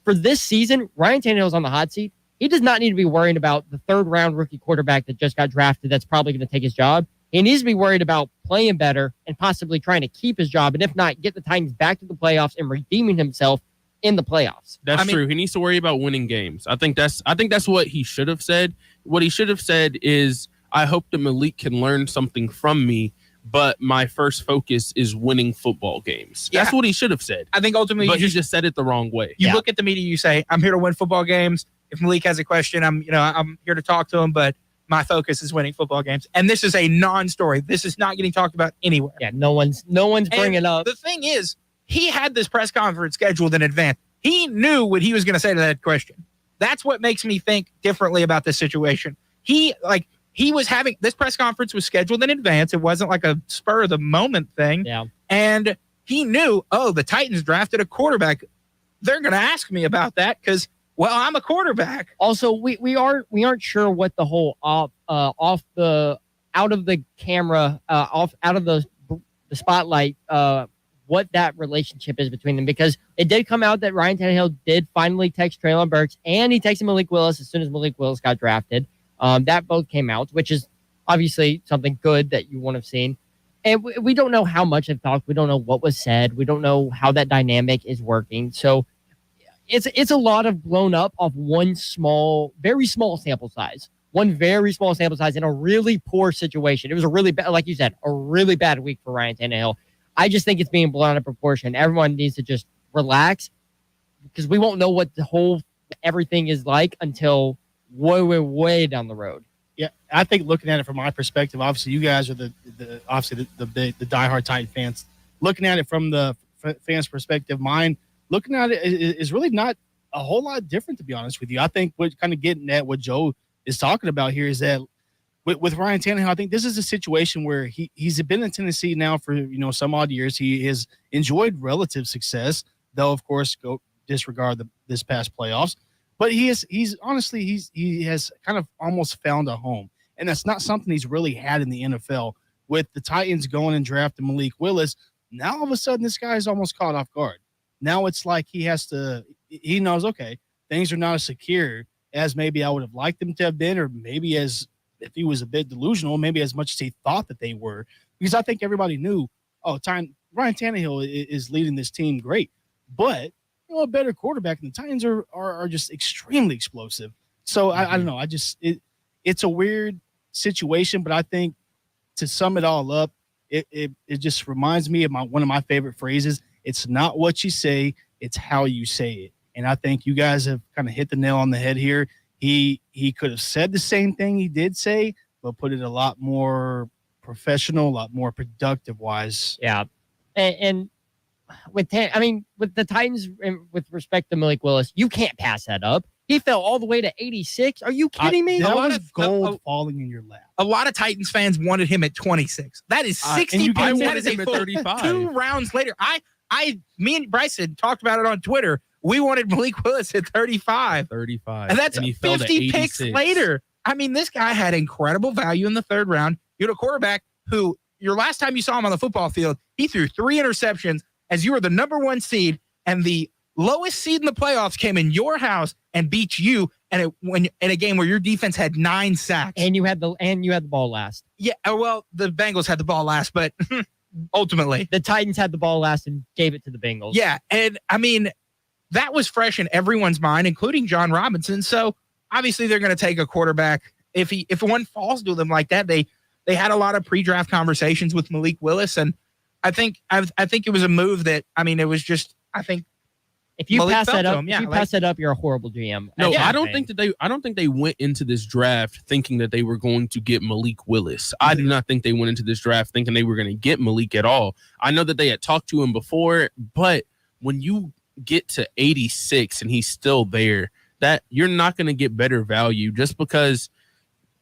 for this season, Ryan Tannehill's on the hot seat. He does not need to be worrying about the third-round rookie quarterback that just got drafted that's probably going to take his job. He needs to be worried about playing better and possibly trying to keep his job, and if not, get the Titans back to the playoffs and redeeming himself in the playoffs. That's true. He needs to worry about winning games. I think that's what he should have said. What he should have said is, I hope that Malik can learn something from me, but my first focus is winning football games. That's what he should have said. I think ultimately, but he just said it the wrong way. You look at the media, you say, "I'm here to win football games." If Malik has a question, I'm here to talk to him, but my focus is winning football games. And this is a non-story. This is not getting talked about anywhere. Yeah, no one's bringing it up. The thing is, he had this press conference scheduled in advance. He knew what he was going to say to that question. That's what makes me think differently about this situation. He was having this press conference was scheduled in advance. It wasn't like a spur of the moment thing. Yeah. And he knew, the Titans drafted a quarterback. They're going to ask me about that because, I'm a quarterback. Also, we aren't sure what the whole out of the spotlight, what that relationship is between them, because it did come out that Ryan Tannehill did finally text Treylon Burks, and he texted Malik Willis as soon as Malik Willis got drafted. That both came out, which is obviously something good that you want to have seen. And we don't know how much they've talked. We don't know what was said. We don't know how that dynamic is working. So it's a lot of blown up of one very small sample size. One very small sample size in a really poor situation. It was a really bad, like you said, a really bad week for Ryan Tannehill. I just think it's being blown out of proportion. Everyone needs to just relax because we won't know what the whole everything is like until way down the road. Yeah, I think looking at it from my perspective, obviously you guys are the diehard Titan fans. Looking at it from the fans' perspective, mine looking at it is really not a whole lot different, to be honest with you. I think what kind of getting at what Joe is talking about here is that with Ryan Tannehill, I think this is a situation where he's been in Tennessee now for some odd years. He has enjoyed relative success, though of course go disregard this past playoffs. But he has kind of almost found a home. And that's not something he's really had in the NFL. With the Titans going and drafting Malik Willis, now all of a sudden this guy's almost caught off guard. Now it's like he knows, okay, things are not as secure as maybe I would have liked them to have been, or maybe as if he was a bit delusional, maybe as much as he thought that they were. Because I think everybody knew, Ryan Tannehill is leading this team great. But, a better quarterback than the Titans are just extremely explosive. So I don't know. It's a weird situation, but I think to sum it all up, it just reminds me of one of my favorite phrases. It's not what you say, it's how you say it. And I think you guys have kind of hit the nail on the head here. He could have said the same thing he did say, but put it a lot more professional, a lot more productive wise. Yeah. And with the Titans, with respect to Malik Willis, you can't pass that up. He fell all the way to 86. Are you kidding me? That was gold falling in your lap. A lot of Titans fans wanted him at 26. That is 60 points. That is a full 35. 2 rounds later. Me and Bryson talked about it on Twitter. We wanted Malik Willis at 35. 35. And that's he fell to 50 picks 86. later. I mean, this guy had incredible value in the 3rd round. You had a quarterback who, your last time you saw him on the football field, he threw 3 interceptions as you were the number 1 seed, and the lowest seed in the playoffs came in your house and beat you in a game where your defense had 9 sacks. And you had the ball last. Yeah, well, the Bengals had the ball last, but ultimately the Titans had the ball last and gave it to the Bengals. Yeah, and I mean, that was fresh in everyone's mind, including John Robinson. So obviously they're going to take a quarterback. If one falls to them like that, they had a lot of pre-draft conversations with Malik Willis, and I think it was a move that, I mean, it was just, I think if you Malik pass that up, pass that up, you're a horrible GM. No, I don't think they went into this draft thinking that they were going to get Malik Willis. I do not think they went into this draft thinking they were going to get Malik at all. I know that they had talked to him before, but when you get to 86 and he's still there, that you're not going to get better value just because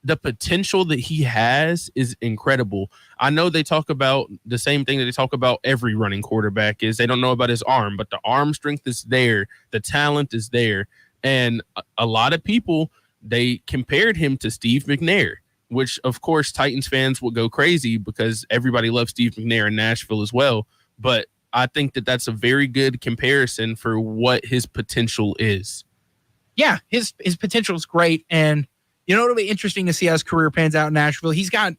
the potential that he has is incredible. I know they talk about the same thing that they talk about every running quarterback is they don't know about his arm, but the arm strength is there. The talent is there. And a lot of people, they compared him to Steve McNair, which of course Titans fans will go crazy because everybody loves Steve McNair in Nashville as well. But I think that that's a very good comparison for what his potential is. Yeah, his potential is great. And it'll be interesting to see how his career pans out in Nashville. He's got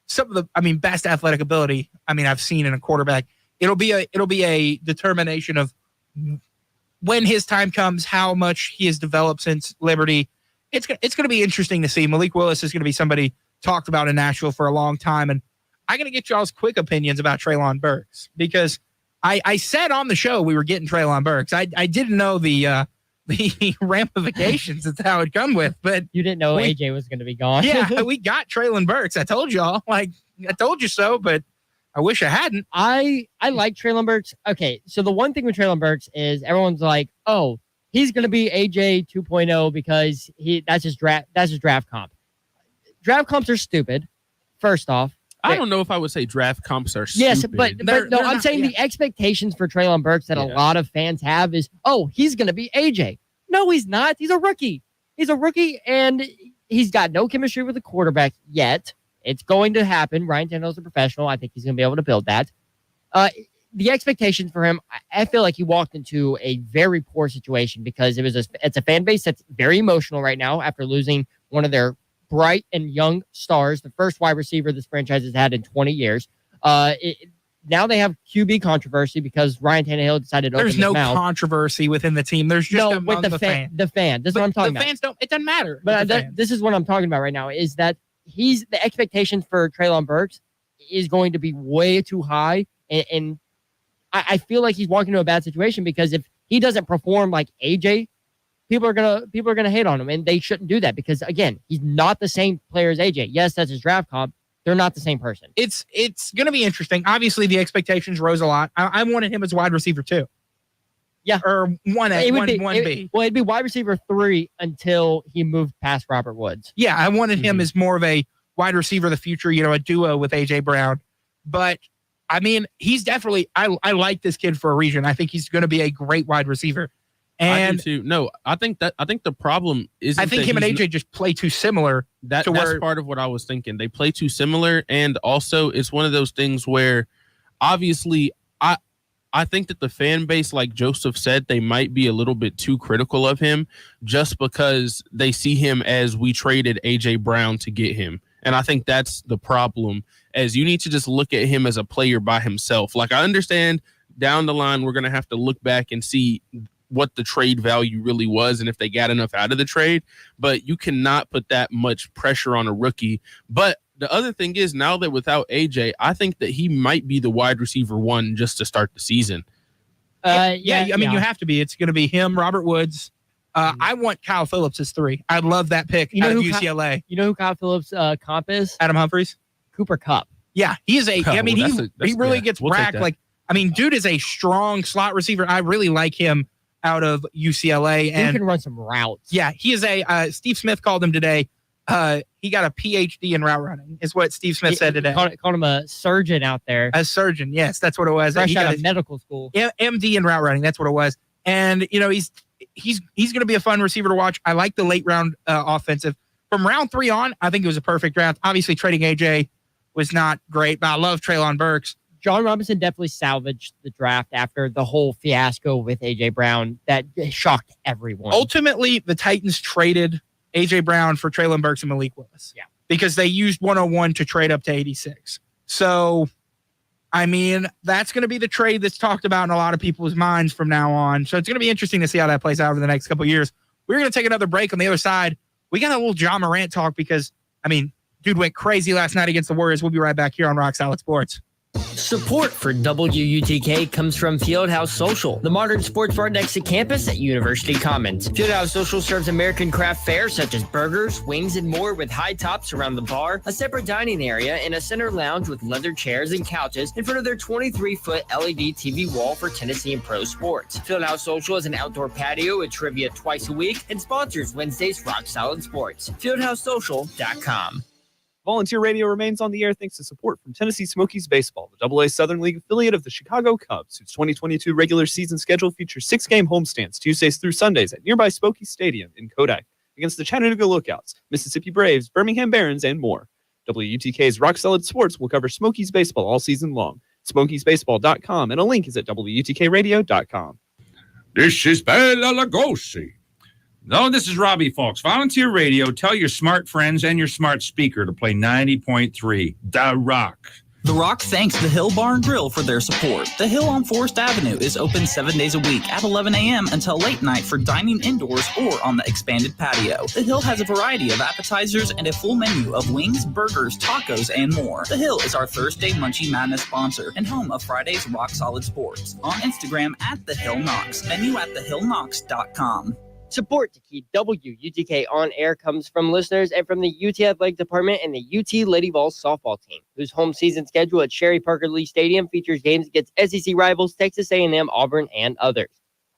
some of the, best athletic ability, I've seen in a quarterback. It'll be a determination of when his time comes, how much he has developed since Liberty. It's going to be interesting to see. Malik Willis is going to be somebody talked about in Nashville for a long time. And I'm going to get y'all's quick opinions about Treylon Burks because I said on the show we were getting Treylon Burks. I didn't know the ramifications that's how it come with, but you didn't know AJ was going to be gone. Yeah, we got Treylon Burks. I told y'all, I told you so, but I wish I hadn't. I like Treylon Burks. Okay, so the one thing with Treylon Burks is everyone's like, oh, he's going to be AJ 2.0 because that's his draft comp. Draft comps are stupid. First off, I don't know if I would say draft comps are stupid. Yes, but I'm saying the expectations for Treylon Burks that a lot of fans have is, oh, he's going to be AJ. No, he's not. He's a rookie. And he's got no chemistry with the quarterback yet. It's going to happen. Ryan Tannehill's a professional. I think he's going to be able to build that. The expectations for him, I feel like he walked into a very poor situation because it's a fan base that's very emotional right now after losing one of their bright and young stars, the first wide receiver this franchise has had in 20 years. Now they have QB controversy because Ryan Tannehill decided to open his mouth. There's no controversy within the team. There's just among the fan. The fan. This is what I'm talking about. The fans don't. It doesn't matter. But this is what I'm talking about right now is that the expectations for Treylon Burks is going to be way too high. And I feel like he's walking into a bad situation because if he doesn't perform like AJ, people are gonna hate on him, and they shouldn't do that because again, he's not the same player as AJ. Yes, that's his draft comp. They're not the same person. It's gonna be interesting. Obviously, the expectations rose a lot. I wanted him as wide receiver 2. Yeah, or 1A, 1B. It'd be wide receiver 3 until he moved past Robert Woods. Yeah, I wanted him as more of a wide receiver of the future. A duo with AJ Brown. But he's definitely. I like this kid for a reason. I think he's going to be a great wide receiver. And I do too. No, I think the problem is I think him and AJ just play too similar. That's part of what I was thinking. They play too similar, and also it's one of those things where obviously I think that the fan base, like Joseph said, they might be a little bit too critical of him just because they see him as we traded AJ Brown to get him. And I think that's the problem, as you need to just look at him as a player by himself. Like, I understand down the line we're going to have to look back and see what the trade value really was and if they got enough out of the trade, but you cannot put that much pressure on a rookie. But the other thing is, now that without AJ, I think that he might be the wide receiver one just to start the season. I mean, you have to be. It's going to be him, Robert Woods. I want Kyle Phillips as 3. I love that pick out of UCLA. You know who Kyle Phillips' comp is? Adam Humphries? Cooper Kupp. Yeah, he is he really gets racked. Like, I mean, dude is a strong slot receiver. I really like him out of UCLA. And he can run some routes. Yeah, he is Steve Smith called him today. He got a PhD in route running, is what Steve Smith said today. Called him a surgeon out there. A surgeon, yes, that's what it was. Fresh out of medical school. MD in route running, that's what it was. And he's going to be a fun receiver to watch. I like the late round offensive. From round 3 on, I think it was a perfect draft. Obviously, trading AJ was not great, but I love Treylon Burks. John Robinson definitely salvaged the draft after the whole fiasco with AJ Brown that shocked everyone. Ultimately, the Titans traded AJ Brown for Treylon Burks and Malik Willis. Yeah. Because they used 101 to trade up to 86. So, I mean, that's going to be the trade that's talked about in a lot of people's minds from now on. So it's going to be interesting to see how that plays out over the next couple of years. We're going to take another break. On the other side, we got a little John Morant talk because, I mean, dude went crazy last night against the Warriors. We'll be right back here on Rock Solid Sports. Support for WUTK comes from Fieldhouse Social, the modern sports bar next to campus at University Commons. Fieldhouse Social serves American craft fare such as burgers, wings, and more with high tops around the bar, a separate dining area, and a center lounge with leather chairs and couches in front of their 23-foot LED TV wall for Tennessee and pro sports. Fieldhouse Social is an outdoor patio with trivia twice a week and sponsors Wednesday's Rock Solid Sports. FieldhouseSocial.com. Volunteer Radio remains on the air thanks to support from Tennessee Smokies Baseball, the AA Southern League affiliate of the Chicago Cubs, whose 2022 regular season schedule features 6-game homestands Tuesdays through Sundays at nearby Smoky Stadium in Kodak against the Chattanooga Lookouts, Mississippi Braves, Birmingham Barons, and more. WUTK's Rock Solid Sports will cover Smokies Baseball all season long. SmokiesBaseball.com, and a link is at WUTKRadio.com. This is Bela Lugosi. No, this is Robbie Fox. Volunteer Radio. Tell your smart friends and your smart speaker to play 90.3 The Rock. The Rock thanks the Hill Bar and Grill for their support. The Hill on Forest Avenue is open 7 days a week at 11 a.m. until late night for dining indoors or on the expanded patio. The Hill has a variety of appetizers and a full menu of wings, burgers, tacos, and more. The Hill is our Thursday Munchie Madness sponsor and home of Friday's Rock Solid Sports. On Instagram at The Hill Knox. Menu at thehillknox.com. Support to keep WUTK on air comes from listeners and from the UT Athletic Department and the UT Lady Vols softball team, whose home season schedule at Sherry Parker Lee Stadium features games against SEC rivals Texas A&M, Auburn, and others.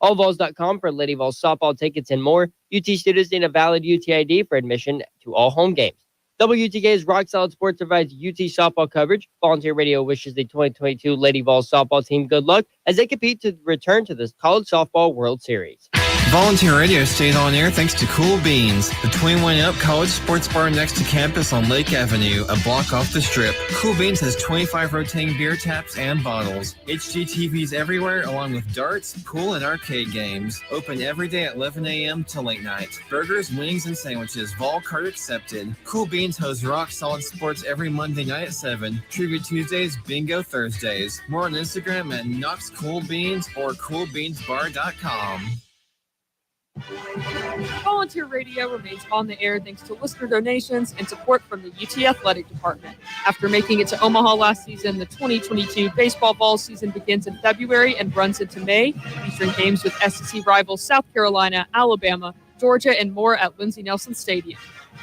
AllVols.com for Lady Vols softball tickets and more. UT students need a valid UT ID for admission to all home games. WUTK's Rock Solid Sports provides UT softball coverage. Volunteer Radio wishes the 2022 Lady Vols softball team good luck as they compete to return to the College Softball World Series. Volunteer Radio stays on air thanks to Cool Beans, the 21-up college sports bar next to campus on Lake Avenue, a block off the strip. Cool Beans has 25 rotating beer taps and bottles. HGTVs everywhere, along with darts, pool, and arcade games. Open every day at 11 a.m. till late night. Burgers, wings, and sandwiches, vol card accepted. Cool Beans hosts Rock Solid Sports every Monday night at 7. Trivia Tuesdays, Bingo Thursdays. More on Instagram at Knox Cool Beans or CoolBeansBar.com. Volunteer Radio remains on the air thanks to listener donations and support from the UT Athletic Department. After making it to Omaha last season, the 2022 baseball fall season begins in February and runs into May, featuring games with SEC rivals South Carolina, Alabama, Georgia, and more at Lindsey Nelson Stadium.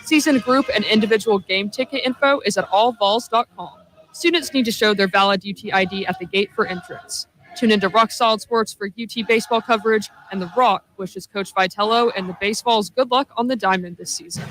Season group and individual game ticket info is at allvols.com. Students need to show their valid UT ID at the gate for entrance. Tune into Rock Solid Sports for UT baseball coverage, and The Rock wishes Coach Vitello and the Baseballs good luck on the diamond this season.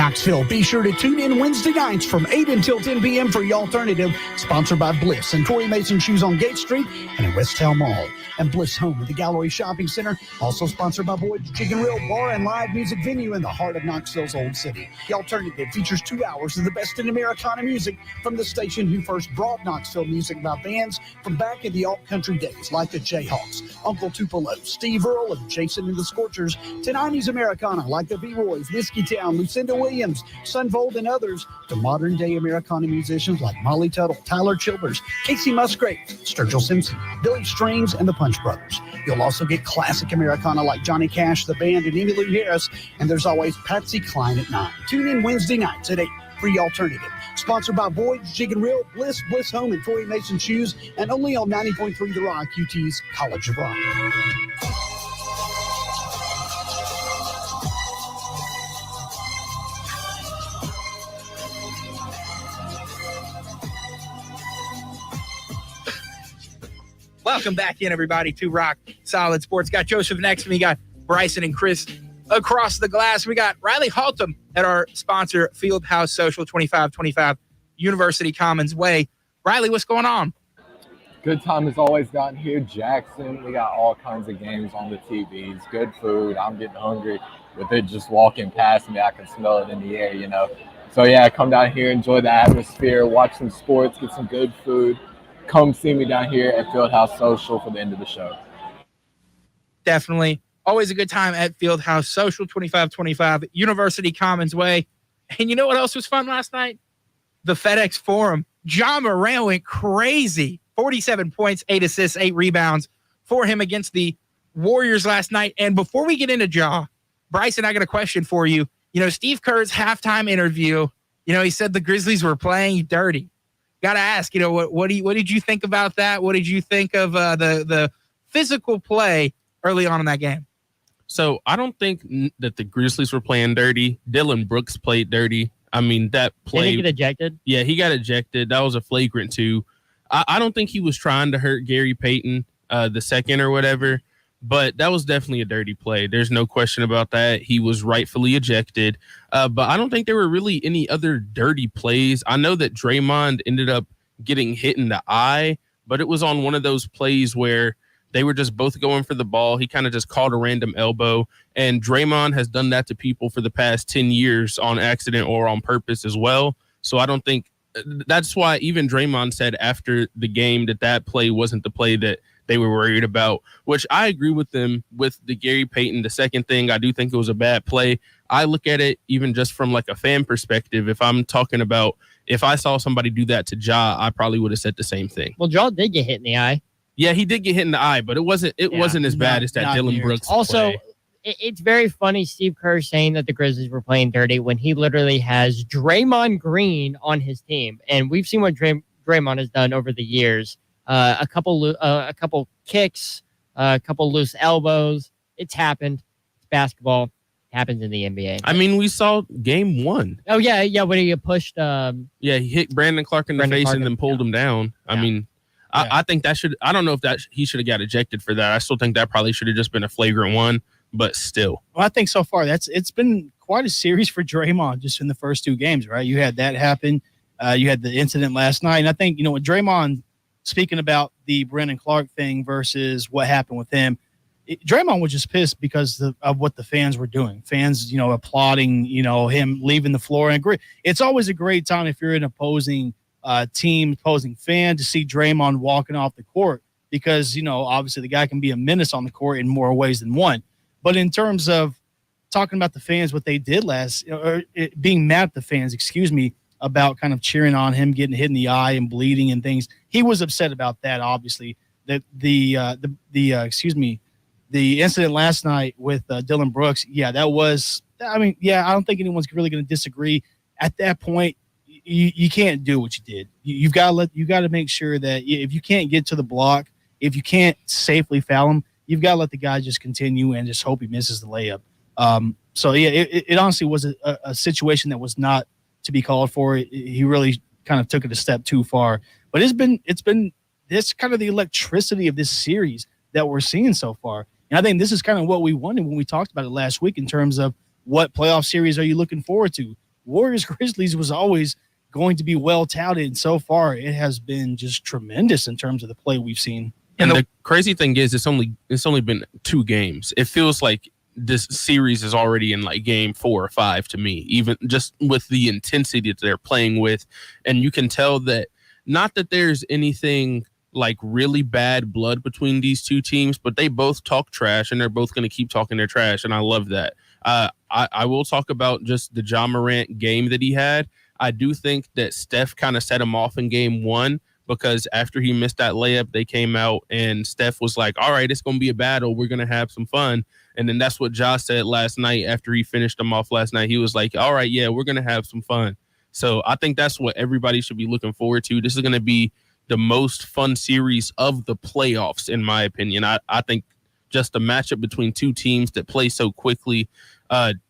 Knoxville, be sure to tune in Wednesday nights from 8 until 10 p.m. for The Alternative, sponsored by Bliss and Torrey Mason Shoes on Gate Street and in West Town Mall. And Bliss Home at the Gallery Shopping Center, also sponsored by Boyd's Chicken Grill, bar and live music venue in the heart of Knoxville's Old City. The Alternative features 2 hours of the best in Americana music from the station who first brought Knoxville music by bands from back in the alt-country days, like the Jayhawks, Uncle Tupelo, Steve Earle, and Jason and the Scorchers, to 90s Americana like the B-Roys, Whiskey Town, Lucinda Williams, Sunvold, and others, to modern-day Americana musicians like Molly Tuttle, Tyler Childers, Casey Musgrave, Sturgill Simpson, Billy Strings, and the Punch Brothers. You'll also get classic Americana like Johnny Cash, the band, and Emmylou Harris, and there's always Patsy Cline at 9. Tune in Wednesday nights at 8 for The Alternative. Sponsored by Boyd's Chicken Grill, Bliss Home, and Torrey Mason Shoes, and only on 90.3 The Rock, UT's College of Rock. Welcome back in, everybody, to Rock Solid Sports. Got Joseph next to me. Got Bryson and Chris across the glass. We got Riley Haltom at our sponsor, Fieldhouse Social, 2525 University Commons Way. Riley, what's going on? Good time has always gotten here. Jackson, we got all kinds of games on the TVs, good food. I'm getting hungry with it just walking past me. I can smell it in the air, you know. So, yeah, come down here, enjoy the atmosphere, watch some sports, get some good food. Come see me down here at Fieldhouse Social for the end of the show. Definitely. Always a good time at Fieldhouse Social, 2525 University Commons Way. And you know what else was fun last night? The FedEx Forum. John Moran went crazy. 47 points, 8 assists, 8 rebounds for him against the Warriors last night. And before we get into Ja, Bryson, I got a question for you. You know, Steve Kerr's halftime interview, you know, he said the Grizzlies were playing dirty. Got to ask, you know, what did you think about that? What did you think of the physical play early on in that game? So I don't think that the Grizzlies were playing dirty. Dylan Brooks played dirty. I mean, that play. Did he get ejected? Yeah, he got ejected. That was a flagrant 2. I don't think he was trying to hurt Gary Payton the second or whatever, but that was definitely a dirty play. There's no question about that. He was rightfully ejected. But I don't think there were really any other dirty plays. I know that Draymond ended up getting hit in the eye, but it was on one of those plays where they were just both going for the ball. He kind of just caught a random elbow, and Draymond has done that to people for the past 10 years on accident or on purpose as well. So I don't think that's why even Draymond said after the game that play wasn't the play that they were worried about, which I agree with them with the Gary Payton. The second thing, I do think it was a bad play. I look at it even just from like a fan perspective. If I'm talking about if I saw somebody do that to Ja, I probably would have said the same thing. Well, Ja did get hit in the eye. Yeah, he did get hit in the eye, but it wasn't as bad as that Dylan Brooks also, play. It's very funny Steve Kerr saying that the Grizzlies were playing dirty when he literally has Draymond Green on his team. And we've seen what Draymond has done over the years. A couple kicks, a couple loose elbows. It's happened. It's basketball. It happens in the NBA. I mean, we saw game 1. Oh, yeah, when he pushed... he hit Brandon Clark in the face and then pulled him down. I mean... Yeah. I think that should. I don't know if that he should have got ejected for that. I still think that probably should have just been a flagrant 1, but still. Well, I think so far it's been quite a series for Draymond just in the first 2 games, right? You had that happen. You had the incident last night, and I think with Draymond speaking about the Brandon Clark thing versus what happened with him, Draymond was just pissed because of what the fans were doing. Fans, applauding, him leaving the floor. And it's always a great time if you're an opposing team, opposing fan, to see Draymond walking off the court because, obviously the guy can be a menace on the court in more ways than one. But in terms of talking about the fans, what they did being mad at the fans, about kind of cheering on him, getting hit in the eye and bleeding and things, he was upset about that, obviously. The incident last night with Dylan Brooks, I don't think anyone's really going to disagree. At that point, you can't do what you did. You got to make sure that if you can't get to the block, if you can't safely foul him, you've got to let the guy just continue and just hope he misses the layup. It honestly was a situation that was not to be called for. He really kind of took it a step too far. But it's been this kind of the electricity of this series that we're seeing so far. And I think this is kind of what we wanted when we talked about it last week in terms of what playoff series are you looking forward to? Warriors Grizzlies was always going to be well touted, and so far it has been just tremendous in terms of the play we've seen. And the crazy thing is, it's only been 2 games. It feels like this series is already in like game 4 or 5 to me, even just with the intensity that they're playing with. And you can tell that, not that there's anything like really bad blood between these two teams, but they both talk trash, and they're both going to keep talking their trash. And I love that. I will talk about just the Ja Morant game that he had. I do think that Steph kind of set him off in game 1, because after he missed that layup, they came out and Steph was like, all right, it's going to be a battle. We're going to have some fun. And then that's what Ja said last night after he finished them off last night. He was like, all right, yeah, we're going to have some fun. So I think that's what everybody should be looking forward to. This is going to be the most fun series of the playoffs, in my opinion. I think just the matchup between two teams that play so quickly,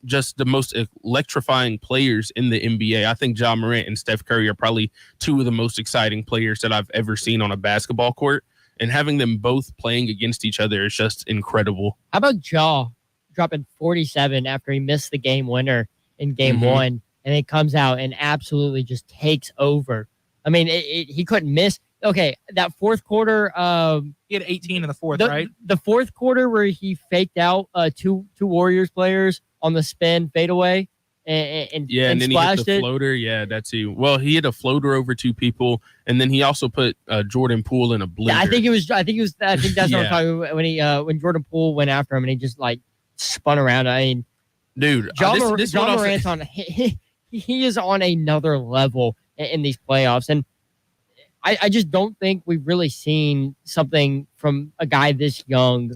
just the most electrifying players in the NBA. I think Ja Morant and Steph Curry are probably 2 of the most exciting players that I've ever seen on a basketball court. And having them both playing against each other is just incredible. How about Ja dropping 47 after he missed the game winner in game 1, and it comes out and absolutely just takes over? I mean, he couldn't miss. Okay, that fourth quarter. He had 18 in the fourth, right? The fourth quarter where he faked out two Warriors players on the spin fadeaway and then he hit the floater. Yeah, that's he. Well, he hit a floater over 2 people, and then he also put Jordan Poole in a blender. Yeah, I think that's what I'm talking about when Jordan Poole went after him and he just like spun around. I mean, dude, Ja Morant's on. He is on another level in these playoffs, and I just don't think we've really seen something from a guy this young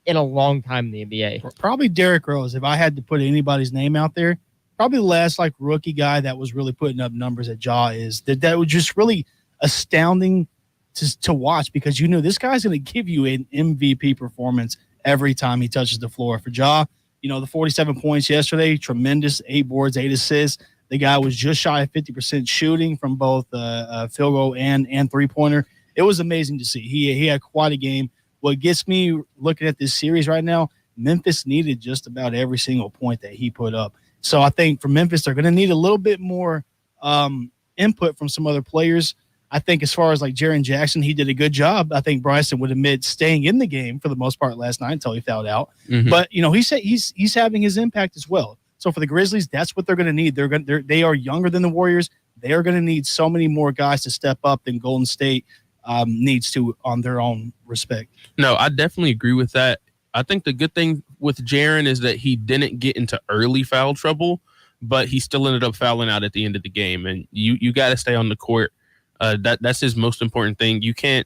in a long time in the NBA. Probably Derrick Rose. If I had to put anybody's name out there, probably the last like rookie guy that was really putting up numbers that Ja is. That was just really astounding to watch, because you know this guy's going to give you an MVP performance every time he touches the floor. For Ja, you know, the 47 points yesterday, tremendous, 8 boards, 8 assists. The guy was just shy of 50% shooting from both field goal and 3-pointer. It was amazing to see. He had quite a game. What gets me looking at this series right now, Memphis needed just about every single point that he put up. So I think for Memphis, they're going to need a little bit more input from some other players. I think as far as like Jaren Jackson, he did a good job. I think Bryson would admit staying in the game for the most part last night until he fouled out. But, you know, he said he's having his impact as well. So for the Grizzlies, that's what they're going to need. They are younger than the Warriors. They are going to need so many more guys to step up than Golden State needs to on their own respect. No, I definitely agree with that. I think the good thing with Jaren is that he didn't get into early foul trouble, but he still ended up fouling out at the end of the game. And you got to stay on the court. That's his most important thing. You can't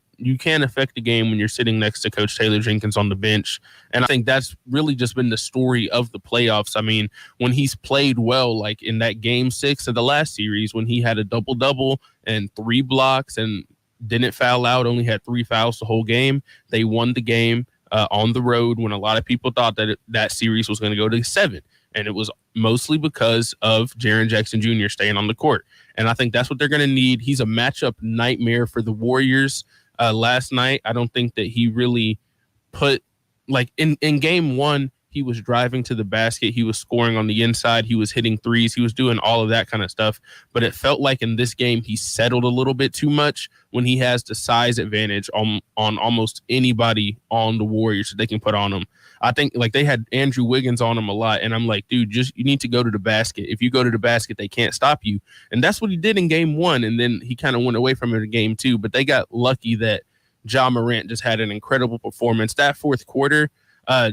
affect the game when you're sitting next to Coach Taylor Jenkins on the bench. And I think that's really just been the story of the playoffs. I mean, when he's played well, like in that game 6 of the last series, when he had a double-double and 3 blocks and didn't foul out, only had 3 fouls the whole game, they won the game on the road when a lot of people thought that that series was going to go to 7. And it was mostly because of Jaren Jackson Jr. staying on the court. And I think that's what they're going to need. He's a matchup nightmare for the Warriors. Last night, I don't think that he really put, like in game 1, he was driving to the basket. He was scoring on the inside. He was hitting threes. He was doing all of that kind of stuff. But it felt like in this game, he settled a little bit too much when he has the size advantage on almost anybody on the Warriors that they can put on him. I think like they had Andrew Wiggins on him a lot. And I'm like, dude, you need to go to the basket. If you go to the basket, they can't stop you. And that's what he did in game 1. And then he kind of went away from it in game 2. But they got lucky that Ja Morant just had an incredible performance. That fourth quarter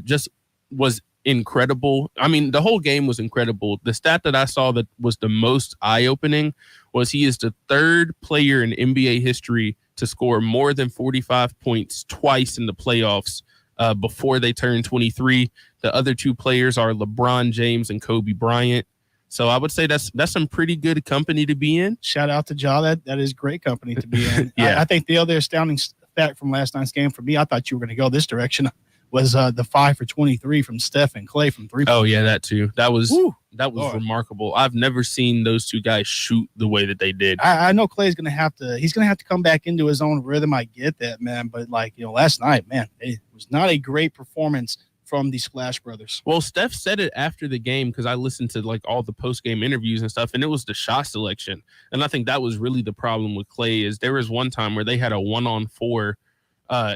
just was incredible. I mean, the whole game was incredible. The stat that I saw that was the most eye-opening was he is the 3rd player in NBA history to score more than 45 points twice in the playoffs before they turn 23. The other 2 players are LeBron James and Kobe Bryant. So I would say that's some pretty good company to be in. Shout out to Ja. That is great company to be in. Yeah. I think the other astounding fact from last night's game for me, I thought you were going to go this direction, was the 5 for 23 from Steph and Clay from 3. Oh yeah, that too. That was remarkable. I've never seen those 2 guys shoot the way that they did. I know Clay's going to have to come back into his own rhythm. I get that, man. But like, you know, last night, man, it was not a great performance from the Splash Brothers. Well, Steph said it after the game because I listened to like all the post-game interviews and stuff, and it was the shot selection. And I think that was really the problem with Clay is there was one time where they had a 1-on-4.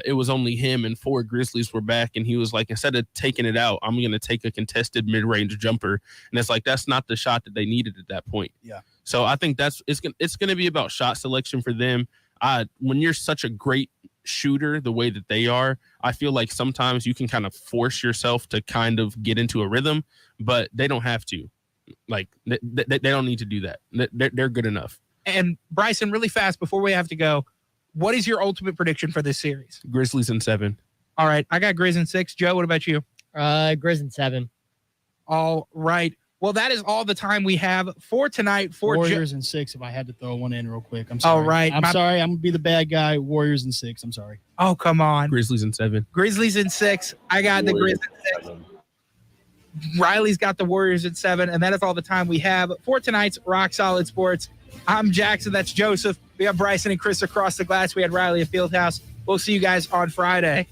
It was only him and 4 Grizzlies were back, and he was like, instead of taking it out, I'm going to take a contested mid-range jumper. And it's like that's not the shot that they needed at that point. Yeah. So I think it's going to be about shot selection for them. When you're such a great shooter the way that they are, I feel like sometimes you can kind of force yourself to kind of get into a rhythm, but they don't have to. Like they don't need to do that. They're good enough. And Bryson, really fast before we have to go, what is your ultimate prediction for this series? Grizzlies in 7. All right, I got Grizz in 6. Joe, what about you? Grizz in 7. All right. Well, that is all the time we have for tonight. For Warriors in 6, if I had to throw one in real quick. I'm sorry. All right. I'm sorry. I'm going to be the bad guy. Warriors in 6. I'm sorry. Oh, come on. Grizzlies in 7. Grizzlies in 6. I got the Grizz in 6. Riley's got the Warriors at 7. And that is all the time we have for tonight's Rock Solid Sports. I'm Jackson. That's Joseph. We have Bryson and Chris across the glass. We had Riley at Fieldhouse. We'll see you guys on Friday.